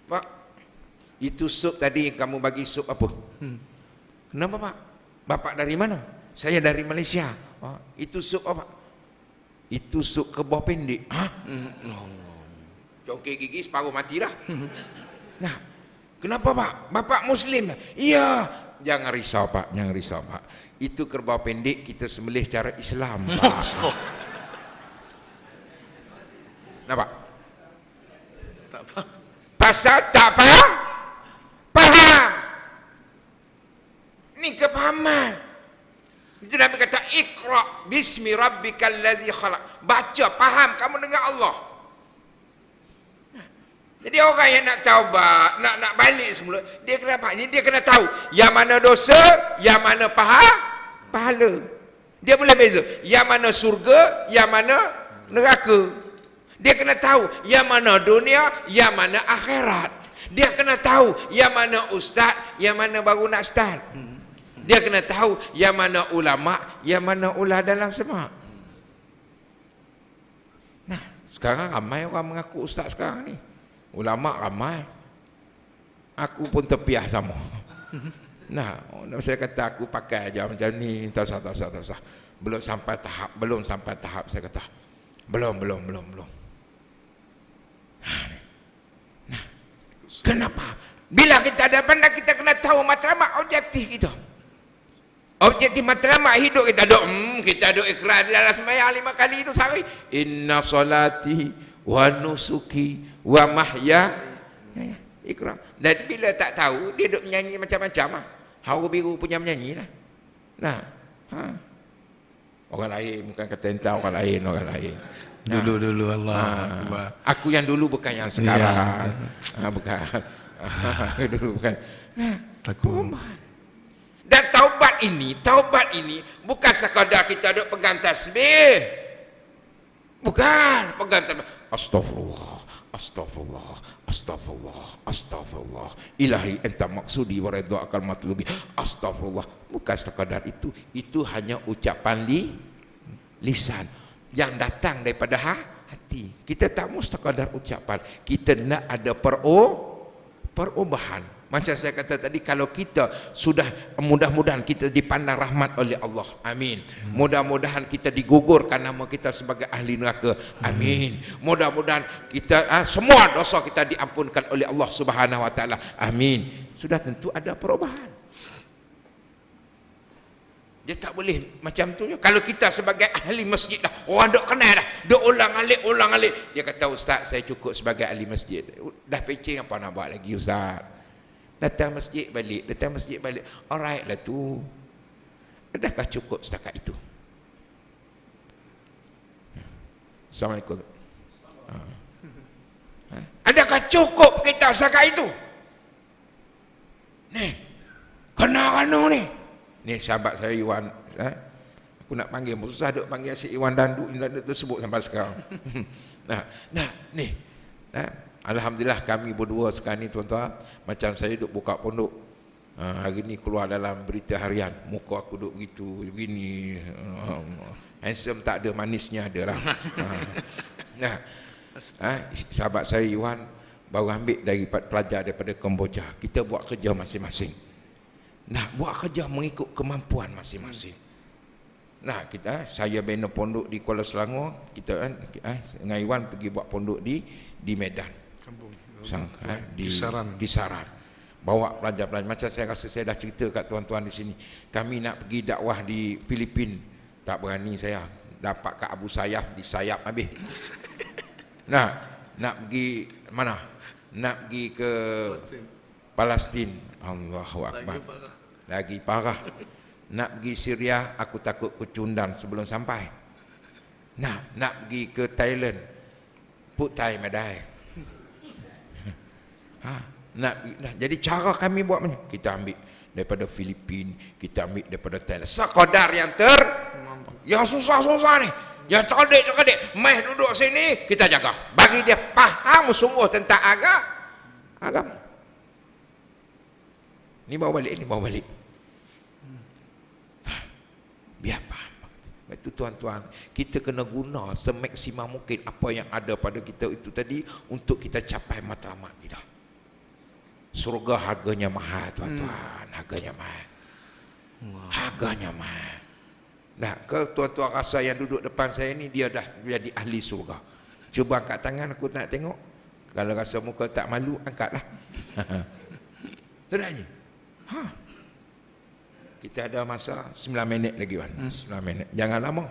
Pak, itu sup tadi yang kamu bagi sup apa? Kenapa Pak? Bapak dari mana? Saya dari Malaysia. Itu sup apa? Itu sup kebau pendek. Congkak gigi separuh mati dah. Nah, kenapa Pak? Bapak Muslim? Iya. Jangan risau Pak, jangan risau Pak. Itu kerbau pendek kita sembelih cara Islam Pak. Kenapa? Tak apa. Pasal tak faham? Faham. Ini kepahaman. Itu Nabi kata Iqra bismi rabbikal ladzi khalaq. Baca, faham, kamu dengar Allah. Jadi orang yang nak taubat, nak balik semula, dia kena apa? Ini dia kena tahu yang mana dosa, yang mana pahala. Dia boleh beza yang mana surga, yang mana neraka. Dia kena tahu yang mana dunia, yang mana akhirat. Dia kena tahu yang mana ustaz, yang mana baru nak start. Dia kena tahu yang mana ulama, yang mana ulah dalam semak. Nah, sekarang ramai orang mengaku ustaz sekarang ni. Ulama ramai. Aku pun terpiah sama. Nah, saya kata aku pakai aja macam ni, tak usah. Belum sampai tahap saya kata. Belum. Nah, kenapa? Bila kita ada pandang, kita kena tahu matlamat objektif kita. Objektif matlamat hidup kita duk ikrar dalam sembahyang 5 kali itu sehari. Inna salati wa nusuki wa mahya. Ikrar. Dan bila tak tahu, dia duk menyanyi macam-macam lah. Haru biru punya menyanyi lah. Nah, orang lain, bukan kata entah orang lain. Dulu Allah Akbar. Aku yang dulu bukan yang sekarang. Bukan. Dulu bukan. Nah, takut. Dan taubat ini bukan sekadar kita duk pegang tasbih. Bukan, pegang tasbih. Astagfirullah. Ilahi anta maksudi wa ridha akal matlubi. Astagfirullah. Bukan sekadar itu. Itu hanya ucapan lisan yang datang daripada hati. Kita tak mesti sekadar ucapan. Kita nak ada perubahan. Macam saya kata tadi, kalau kita sudah, mudah-mudahan kita dipandang rahmat oleh Allah, amin. Mudah-mudahan kita digugurkan nama kita sebagai ahli neraka, amin. Mudah-mudahan kita semua dosa kita diampunkan oleh Allah Subhanahu Wa Taala, amin. Sudah tentu ada perubahan. Dia tak boleh macam tu. Kalau kita sebagai ahli masjid dah, orang duk kenal dah, duk ulang alik. Dia kata, Ustaz, saya cukup sebagai ahli masjid. Dah pecing, apa nak buat lagi Ustaz? Datang masjid balik. Alright lah tu. Adakah cukup setakat itu? Assalamualaikum. Adakah cukup kita setakat itu? Ni, kena ni. Ni sahabat saya Iwan. Aku nak panggil, susah duk panggil si Iwan Dandu tersebut sampai sekarang. Ni. Alhamdulillah kami berdua sekarang ni tuan-tuan, macam saya duk buka pondok. Hari ni keluar dalam berita harian, muka aku duk begitu, begini. Handsome tak ada, manisnya ada lah. Sahabat saya Iwan baru ambil dari pelajar daripada Kamboja. Kita buat kerja masing-masing. Buat kerja mengikut kemampuan masing-masing. Saya bina pondok di Kuala Selangor, kita dengan Iwan pergi buat pondok di Medan. Di Kisaran. Bawa pelajar-pelajar. Macam saya rasa saya dah cerita kat tuan-tuan di sini. Kami nak pergi dakwah di Filipin, tak berani saya. Dapat kat Abu Sayyaf, disayap habis. Nak pergi mana? Nak pergi ke Palestin. Allahu Akbar. Lagi parah. Nak pergi Syria, aku takut kecundan sebelum sampai. nak pergi ke Thailand, put Thaiไม่ได้ jadi cara kami buat macam kita ambil daripada Filipin, kita ambil daripada Thailand, sekadar yang susah-susah ni, yang cerdik-cerdik, mai duduk sini kita jaga, bagi dia faham sungguh tentang agama. Ni bawa balik, biar faham. Itu tuan-tuan, kita kena guna semaksimal mungkin apa yang ada pada kita itu tadi untuk kita capai matlamat kita. Surga harganya mahal, tuan-tuan, harganya mahal. Harganya mahal. Nah, kalau tuan-tuan rasa yang duduk depan saya ni dia dah jadi ahli surga, cuba angkat tangan, aku nak tengok. Kalau rasa muka tak malu, angkatlah. Tenang je. Kita ada masa 9 minit lagi, Wan. 9 minit. Jangan lama.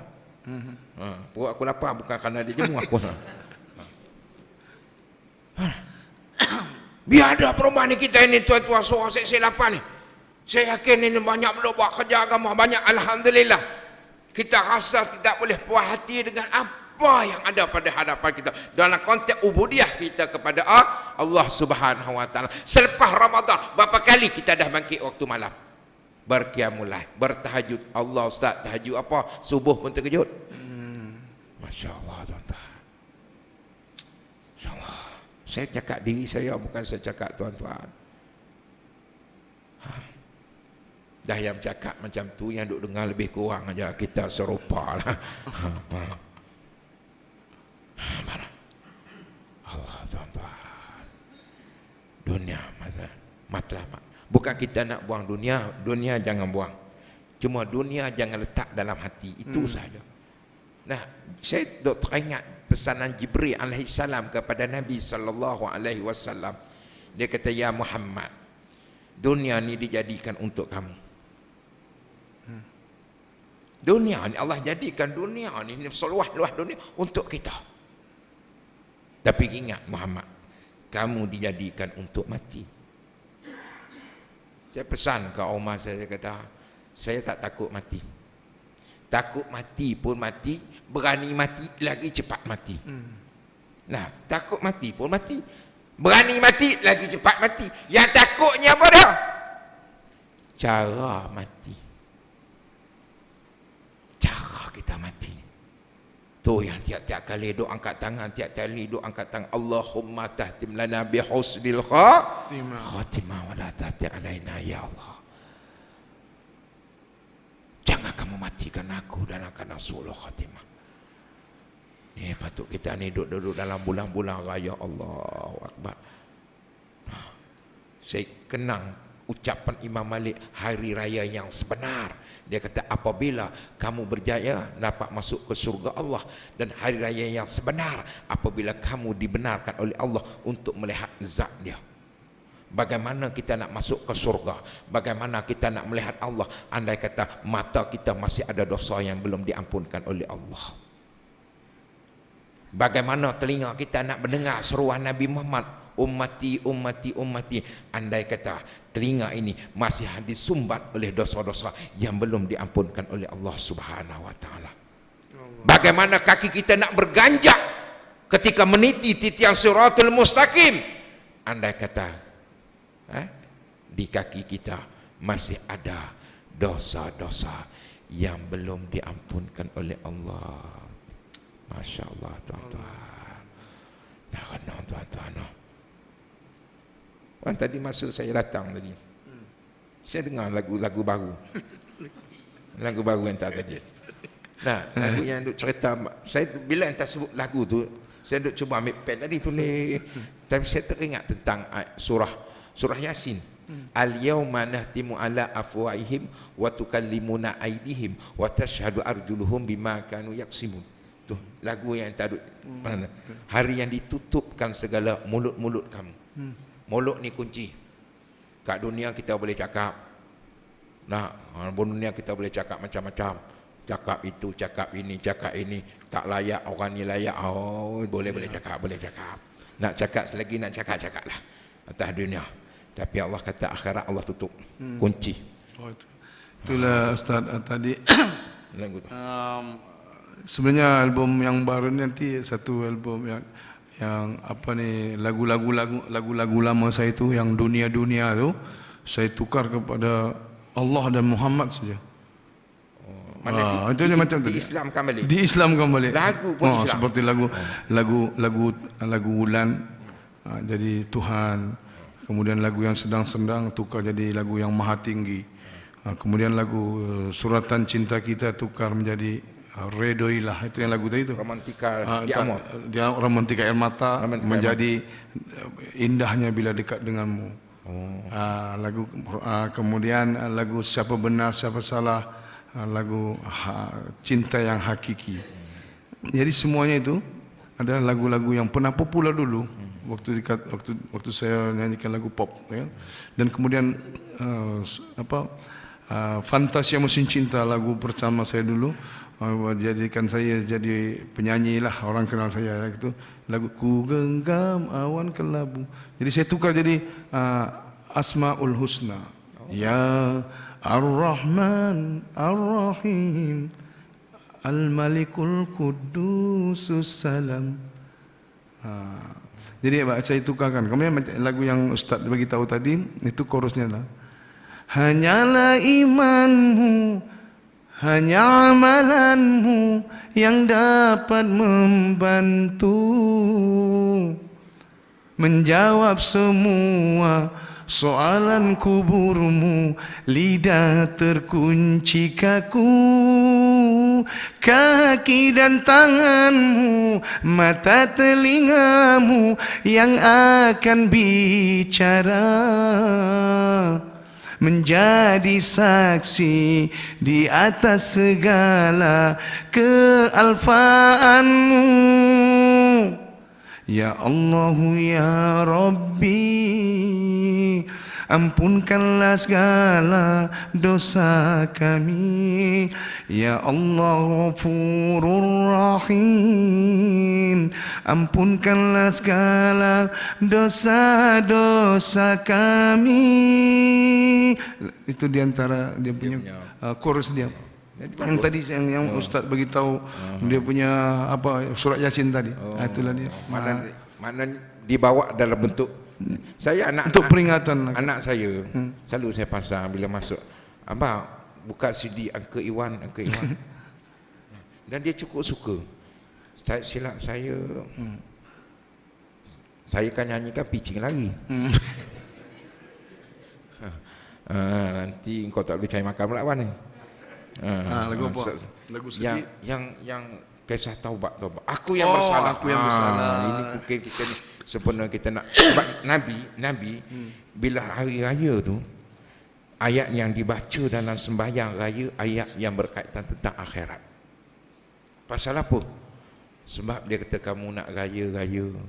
Perut aku lapar bukan kerana dia jemu aku. Biar ada perubahan ni kita ini, tuan-tuan, suara saya lapar ni. Saya yakin ini banyak belum buat kerja agama, banyak, alhamdulillah. Kita rasa kita boleh puas hati dengan apa yang ada pada hadapan kita dalam konteks ubudiah kita kepada Allah Subhanahu wa taala. Selepas Ramadan, berapa kali kita dah bangkit waktu malam? Berqiyamul, bertahajud. Allah, Ustaz, tahajud apa? Subuh pun terkejut. Masya Allah, tuan-tuan. Masya Allah. Saya cakap diri saya, bukan saya cakap tuan-tuan. Dah yang cakap macam tu, yang duk dengar lebih kurang aja kita serupa lah. Allah, tuan-tuan. Dunia matlamat. Bukan kita nak buang dunia, dunia jangan buang. Cuma dunia jangan letak dalam hati, itu saja. Nah, saya dok teringat pesanan Jibril alaihi salam kepada Nabi sallallahu alaihi wasallam. Dia kata, ya Muhammad, dunia ni dijadikan untuk kamu. Dunia ni Allah jadikan dunia ni seluas-luas dunia untuk kita. Tapi ingat Muhammad, kamu dijadikan untuk mati. Saya pesan ke Umar, saya kata, saya tak takut mati. Takut mati pun mati, berani mati lagi cepat mati. Nah, takut mati pun mati, berani mati lagi cepat mati. Yang takutnya apa dah? Cara mati. Cara kita mati. Tu yang tiap-tiap kali duk angkat tangan, tiap-tiap kali duk angkat tangan, Allahumma tahtim lana bi husnil khatimah wa la tahtim alaina ya Allah. Jangan kamu matikan aku dalam keadaan sulh khatimah. Ni patut kita ni duduk dalam bulan-bulan raya, Allahu Akbar. Saya kenang ucapan Imam Malik, hari raya yang sebenar. Dia kata, apabila kamu berjaya dapat masuk ke surga Allah, dan hari raya yang sebenar apabila kamu dibenarkan oleh Allah untuk melihat zat dia. Bagaimana kita nak masuk ke surga? Bagaimana kita nak melihat Allah andai kata mata kita masih ada dosa yang belum diampunkan oleh Allah? Bagaimana telinga kita nak mendengar seruan Nabi Muhammad, ummati, ummati, ummati, andai kata telinga ini masih disumbat oleh dosa-dosa yang belum diampunkan oleh Allah Subhanahu wa taala. Bagaimana kaki kita nak berganjak ketika meniti titian siratul mustaqim, andai kata di kaki kita masih ada dosa-dosa yang belum diampunkan oleh Allah. Masya Allah, tuan-tuan. Nah, tuan-tuan. Tadi masa saya datang tadi, saya dengar lagu-lagu baru. Lagu baru yang tak tadi. Nah, lagu yang duk cerita, saya bila entah sebut lagu tu, saya duk cuba ambil pen tadi tulis. Tapi saya teringat tentang surah Yasin. Al-yawma nahtimu ala afwahihim wa tukallimuna aydihim wa tashhadu arjuluhum bima kanu yaksibun. Tu lagu yang tak duk. Hari yang ditutupkan segala mulut-mulut kamu. Mulut ni kunci. Kat dunia kita boleh cakap. Nah, dunia kita boleh cakap macam-macam. Cakap itu, cakap ini, cakap ini. Tak layak, orang ni layak. Oh, boleh cakap, boleh cakap. Nak cakap selagi nak cakap-cakaplah atas dunia. Tapi Allah kata akhirat Allah tutup. Kunci. Itulah Ustaz tadi sebenarnya album yang baru ni nanti satu album yang apa ni, lagu-lagu lama saya tu yang dunia-dunia tu saya tukar kepada Allah dan Muhammad saja. Mana itu dia macam tu. Diislamkan balik. Diislamkan balik. Lagu pun Islam. Seperti lagu Wulan, jadi Tuhan. Kemudian lagu yang sedang-sedang tukar jadi lagu yang maha tinggi. Kemudian lagu Suratan Cinta Kita tukar menjadi Redoilah, itu yang lagu tadi itu. Romantika di Amor. Dia Romantika Air Mata menjadi Indahnya Bila Dekat Denganmu. Kemudian lagu Siapa Benar Siapa Salah, lagu Cinta Yang Hakiki. Jadi semuanya itu adalah lagu-lagu yang pernah popular dulu waktu saya nyanyikan lagu pop, ya. Dan kemudian Fantasia Musim Cinta, lagu pertama saya dulu, jadikan saya jadi penyanyi lah, orang kenal saya itu lagu Ku Genggam Awan Kelabu. Jadi saya tukar jadi Asmaul Husna. Ya Ar-Rahman Ar-Rahim Al-Malikul Qudusus Salam. Jadi saya tukarkan. Kemudian lagu yang Ustaz bagi tahu tadi itu chorusnya lah. Hanyalah imanmu, hanya amalanmu yang dapat membantu menjawab semua soalan kuburmu. Lidah terkunci kaku, kaki dan tanganmu, mata telingamu yang akan bicara, menjadi saksi di atas segala kealfaanmu. Ya Allah ya Rabbi, ampunkanlah segala dosa kami. Ya Allah Ghafurur Rahim, ampunkanlah segala dosa-dosa kami. Itu diantara dia punya chorus dia. Yang tadi yang Ustaz bagi tahu dia punya apa surat Yasin tadi. Itulah dia. Mana dibawa dalam bentuk saya anak untuk peringatan. Anak saya selalu saya pasang bila masuk, abang buka CD Angka Iwan. Dan dia cukup suka. Silap saya kan nyanyikan pitching lagi. Nanti kau tak boleh cari makan pula ni. Lagu apa? Lagu sedih. Yang kisah taubat. Aku yang bersalah. Aku yang bersalah. Ini mungkin kita ni sebenarnya kita nak sebab Nabi bila hari raya tu ayat yang dibaca dalam sembahyang raya ayat yang berkaitan tentang akhirat. Pasal apa? Sebab dia kata kamu nak raya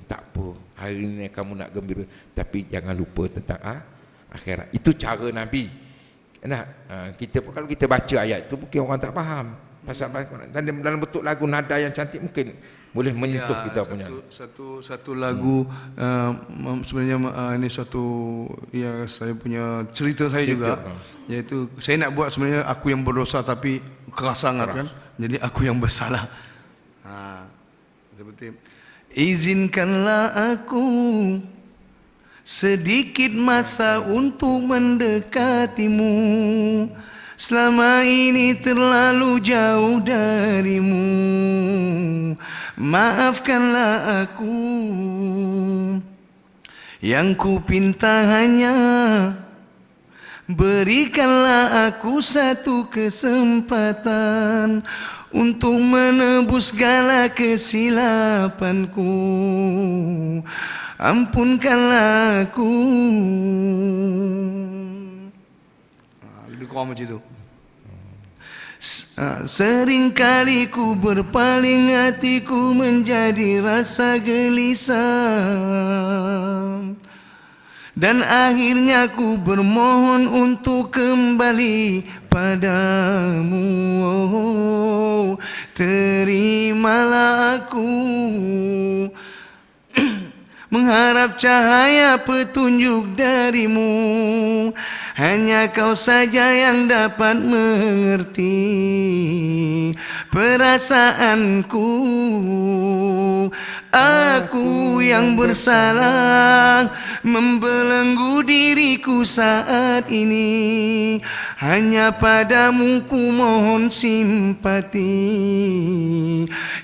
tak apa. Hari ni kamu nak gembira tapi jangan lupa tentang akhirat. Itu cara Nabi. Kita kalau kita baca ayat tu mungkin orang tak faham. Pasal dalam bentuk lagu nada yang cantik mungkin boleh menyentuh kita punya. Satu lagu sebenarnya ini suatu ya saya punya cerita saya juga, iaitu saya nak buat sebenarnya aku yang berdosa tapi keras sangat kan. Jadi aku yang bersalah. Seperti izinkanlah aku sedikit masa untuk mendekatimu. Selama ini terlalu jauh darimu. Maafkanlah aku. Yang ku pinta hanya berikanlah aku satu kesempatan untuk menebus segala kesilapanku. Ampunkanlah aku. Lebih kurang macam itu. Seringkali ku berpaling, hatiku menjadi rasa gelisah, dan akhirnya ku bermohon untuk kembali padamu. Terimalah aku, mengharap cahaya petunjuk darimu. hanya kau saja yang dapat mengerti perasaanku. Aku yang bersalah membelenggu diriku saat ini, hanya padamu ku mohon simpati,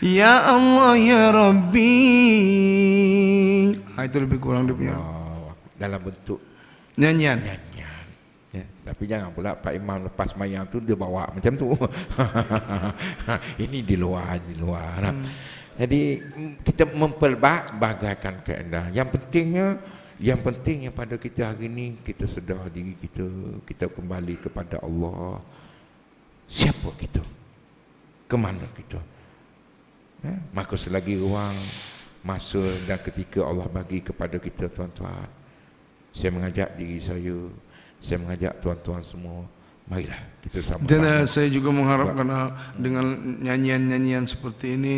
ya Allah ya Rabbi. Itu lebih kurang dia punya dalam bentuk nyanyian. Ya, tapi jangan pula Pak Imam lepas mayang tu dia bawa macam tu. Ini di luar. Jadi kita mempelbagaikan keadaan. Yang pentingnya pada kita hari ini, kita sedar diri kita kembali kepada Allah. Siapa kita? Kemana kita? Ya, maka selagi ruang, masa dan ketika Allah bagi kepada kita, tuan-tuan, saya mengajak diri saya mengajak tuan-tuan semua, marilah kita sama-sama. Dan saya juga mengharapkan dengan nyanyian-nyanyian seperti ini,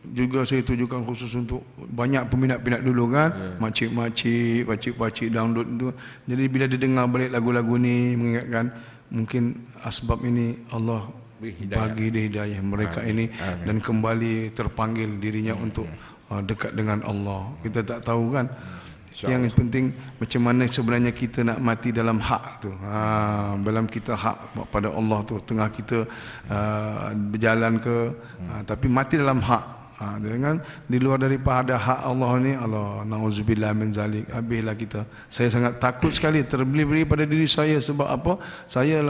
juga saya tujukan khusus untuk banyak peminat-peminat dulu kan, makcik-makcik, pakcik-pakcik dangdut itu. Jadi bila dia dengar balik lagu-lagu ni, mengingatkan mungkin asbab ini Allah bagi dia hidayah mereka ini. Dan kembali terpanggil dirinya untuk dekat dengan Allah. Kita tak tahu kan. Yang penting macam mana sebenarnya kita nak mati dalam hak tu. Dalam kita hak pada Allah tu, tengah kita berjalan ke, tapi mati dalam hak. Dengan di luar daripada hak Allah ni, Allah na'udzubillah min zalik, habislah kita. Saya sangat takut sekali terbeli-beli pada diri saya. Sebab apa? Saya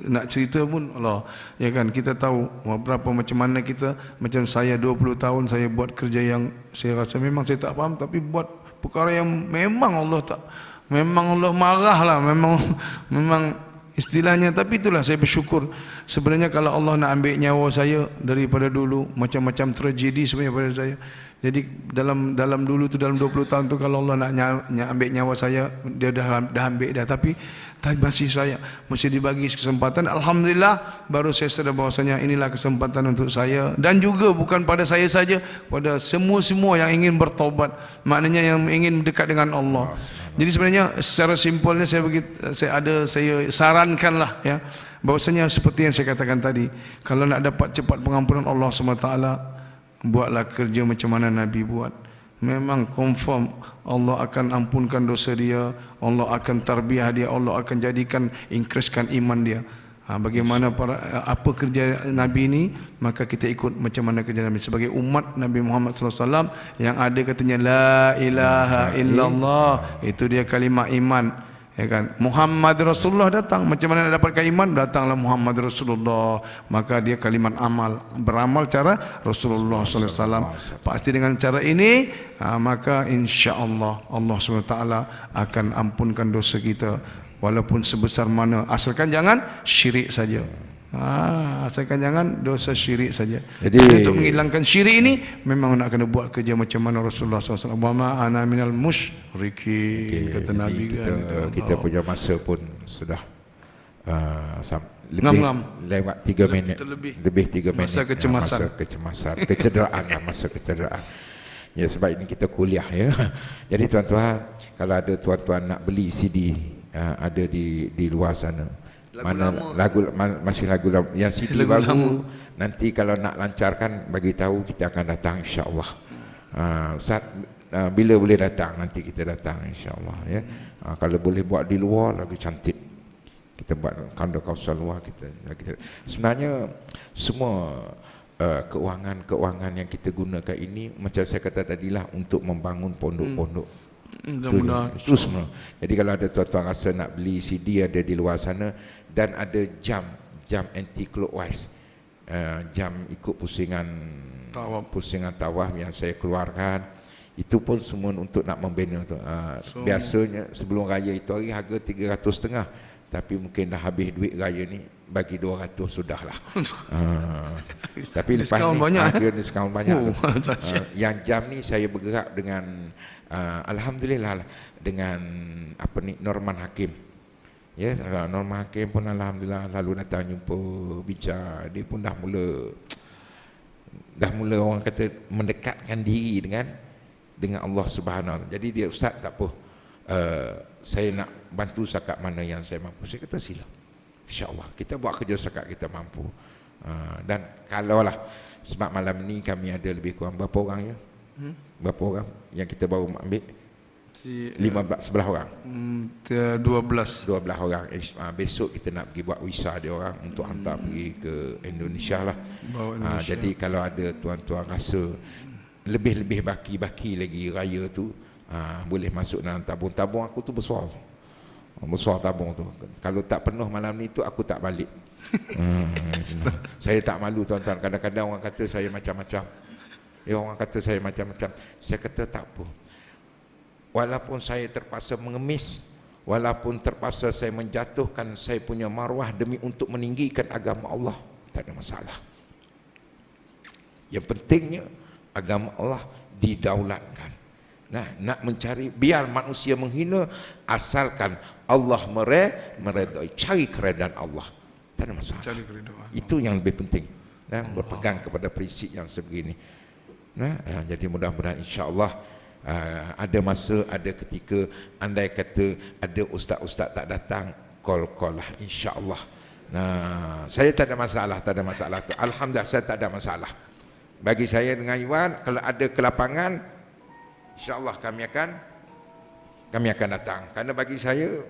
nak cerita pun Allah, ya kan, kita tahu berapa macam mana kita, macam saya 20 tahun saya buat kerja yang saya rasa memang saya tak faham, tapi buat perkara yang memang Allah marah lah, memang istilahnya. Tapi itulah saya bersyukur. Sebenarnya kalau Allah nak ambil nyawa saya daripada dulu, macam-macam tragedi sebenarnya pada saya. Jadi dalam dulu tu, dalam 20 tahun tu, kalau Allah nak ambil nyawa saya, dia dah ambil dah. Tapi masih saya masih dibagi kesempatan. Alhamdulillah, baru saya sedar bahawasanya inilah kesempatan untuk saya, dan juga bukan pada saya saja, pada semua yang ingin bertaubat, maknanya yang ingin dekat dengan Allah. Jadi sebenarnya secara simpelnya saya sarankanlah ya, bahwasanya seperti yang saya katakan tadi, kalau nak dapat cepat pengampunan Allah SWT, buatlah kerja macam mana Nabi buat. Memang confirm Allah akan ampunkan dosa dia, Allah akan tarbiyah dia, Allah akan jadikan, increasekan iman dia. Bagaimana apa kerja Nabi ini, maka kita ikut macam mana kerja Nabi sebagai umat Nabi Muhammad SAW yang ada katanya la ilaha illallah, itu dia kalimah iman. Ya kan, Muhammad Rasulullah datang. Macam mana nak dapatkan iman? Datanglah Muhammad Rasulullah, maka dia kalimat amal, beramal cara Rasulullah sallallahu alaihi wasallam. Pasti dengan cara ini, maka insya-Allah Allah SWT akan ampunkan dosa kita, walaupun sebesar mana, asalkan jangan syirik saja. Asalkan jangan dosa syirik saja. Jadi untuk menghilangkan syirik ini, memang nak kena buat kerja macam mana Rasulullah SAW. Wa ma ana minal musyrikin, kata Nabi. Kita punya masa pun sudah lewat 3 minit. Lebih 3 minit. Masa kecemasan, masa kecederaan. Ya, sebab ini kita kuliah ya. Jadi tuan-tuan, kalau ada tuan-tuan nak beli CD, ada di luar sana. Masih lagu lama yang CD baru lama. Nanti kalau nak lancarkan, bagi tahu, kita akan datang insya-Allah. Ustaz, bila boleh datang, nanti kita datang insya-Allah ya. Kalau boleh buat di luar lagi cantik. Kita buat kandang kawasan luar kita. Sebenarnya semua keuangan yang kita gunakan ini, macam saya kata tadilah, untuk membangun pondok-pondok. Itu semua. Jadi kalau ada tuan-tuan rasa nak beli CD, ada di luar sana. Dan ada jam anti clockwise, jam ikut pusingan tawaf yang saya keluarkan. Itu pun semua untuk nak membina tu. Biasanya sebelum raya itu hari harga 350, tapi mungkin dah habis duit raya ni, bagi 200 sudahlah. Tapi lepas ni harga diskaun banyak. Yang jam ni saya bergerak dengan alhamdulillah dengan Norman Hakim. Ya, Norman Hakim pun alhamdulillah lalu datang jumpa, bincang. Dia pun dah mula orang kata mendekatkan diri dengan Allah Subhanahu. Jadi dia, Ustaz, tak apa, saya nak bantu setakat mana yang saya mampu. Saya kata sila, insyaAllah kita buat kerja setakat kita mampu. Dan kalaulah, sebab malam ni kami ada lebih kurang berapa orang ya? Berapa orang yang kita baru ambil? 11 orang. 12 orang. Besok kita nak pergi buat visa dia orang untuk hantar pergi ke Indonesia lah. Jadi kalau ada tuan-tuan rasa lebih-lebih baki lagi raya tu, boleh masuk dalam tabung. Tabung aku tu besar tabung tu. Kalau tak penuh malam ni tu aku tak balik. Saya tak malu tuan-tuan. Kadang-kadang orang kata saya macam-macam. Orang kata saya macam-macam. Saya kata tak apa. Walaupun saya terpaksa mengemis, walaupun terpaksa saya menjatuhkan saya punya maruah demi untuk meninggikan agama Allah, tak ada masalah. Yang pentingnya agama Allah didaulatkan. Nah, nak mencari, biar manusia menghina, asalkan Allah meredai, cari keredaan Allah, tak ada masalah. Cari keredaan. Itu yang lebih penting. Nah, berpegang kepada prinsip yang sebegini. Nah, jadi mudah-mudahan insya-Allah ada masa, ada ketika andai kata ada ustaz-ustaz tak datang, call lah insya-Allah. Nah, saya tak ada masalah, Alhamdulillah saya tak ada masalah. Bagi saya dengan Iwan, kalau ada kelapangan, insya-Allah kami akan datang. Karena bagi saya,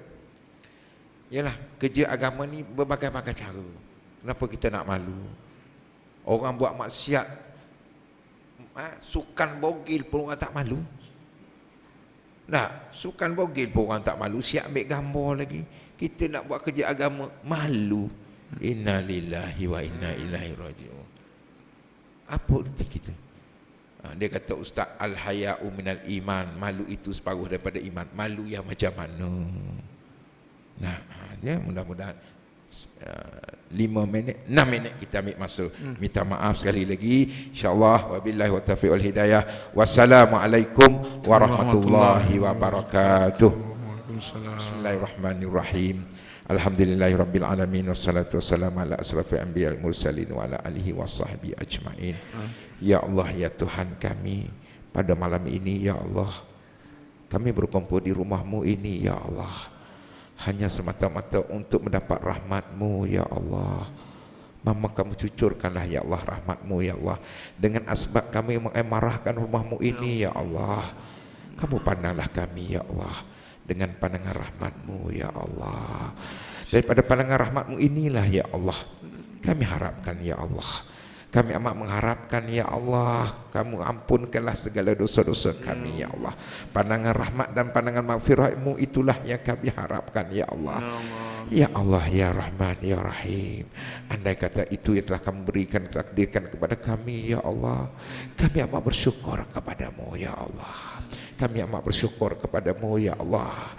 ialah kerja agama ni berbagai-bagai cara. Kenapa kita nak malu? Orang buat maksiat, sukan bogil pun orang tak malu. Nah, sukan bogil pun orang tak malu, siap ambil gambar lagi. Kita nak buat kerja agama, malu. Inna lillahi wa inna ilaihi raji'un. Apa erti kita? Dia kata ustaz, al-haya'u minal iman, malu itu separuh daripada iman. Malu yang macam mana? Nah, ya, mudah-mudahan 6 minit kita ambil masa. Minta maaf sekali lagi, insyaallah. Wabillahi wa taufiq wal hidayah. Wassalamualaikum warahmatullahi wabarakatuh. Bismillahirrahmanirrahim. Alhamdulillahirabbil alamin, wassalatu wassalamu ala asrafil anbiya'il mursalin wa ala alihi washabbihi ajmain. Ya Allah, ya Tuhan kami, pada malam ini ya Allah, kami berkumpul di rumah-Mu ini ya Allah, hanya semata-mata untuk mendapat rahmat-Mu ya Allah. Mama kamu cucurkanlah ya Allah rahmat-Mu ya Allah. Dengan asbab kami mengemarahkan rumah-Mu ini ya Allah, kamu pandanglah kami ya Allah dengan pandangan rahmat-Mu ya Allah. Daripada pandangan rahmat-Mu inilah ya Allah kami harapkan ya Allah. Kami amat mengharapkan ya Allah, kamu ampunkanlah segala dosa-dosa kami ya Allah. Pandangan rahmat dan pandangan maghfirah-Mu itulah yang kami harapkan ya Allah. Ya Allah, ya Rahman, ya Rahim. Andai kata itu yang telah kamu berikan, takdirkan kepada kami ya Allah, kami amat bersyukur kepadamu ya Allah. Kami amat bersyukur kepadamu ya Allah.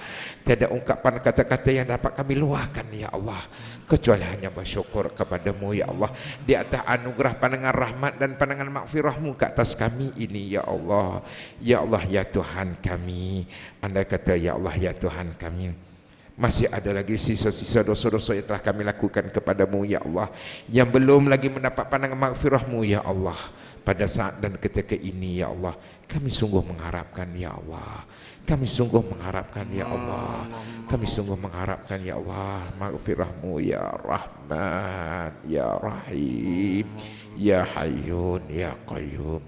Tiada ungkapan kata-kata yang dapat kami luahkan ya Allah, kecuali hanya bersyukur kepadamu ya Allah, di atas anugerah pandangan rahmat dan pandangan maghfirah-Mu ke atas kami ini ya Allah. Ya Allah, ya Tuhan kami, andai kata ya Allah, ya Tuhan kami, masih ada lagi sisa-sisa dosa-dosa yang telah kami lakukan kepadamu ya Allah, yang belum lagi mendapat pandangan maghfirah-Mu ya Allah. Pada saat dan ketika ini ya Allah, kami sungguh mengharapkan ya Allah, kami sungguh mengharapkan ya Allah, kami sungguh mengharapkan ya Allah maghfirah-Mu ya Rahman, ya Rahim, ya Hayyun, ya Qayyum.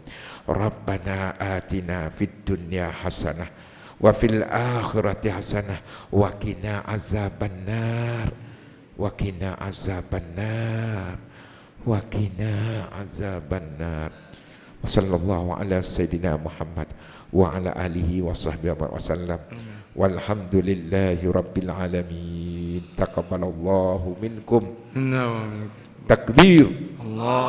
Rabbana atina fid dunya hasanah wa fil akhirati hasanah wa qina azabannar, wa qina azabannar, wa qina azabannar. Wassallallahu ala sayyidina Muhammad wa ala alihi wa sahbihi wa sallam. Walhamdulillahi rabbil alamin. Taqabbalallahu minkum. Takbir. Allah.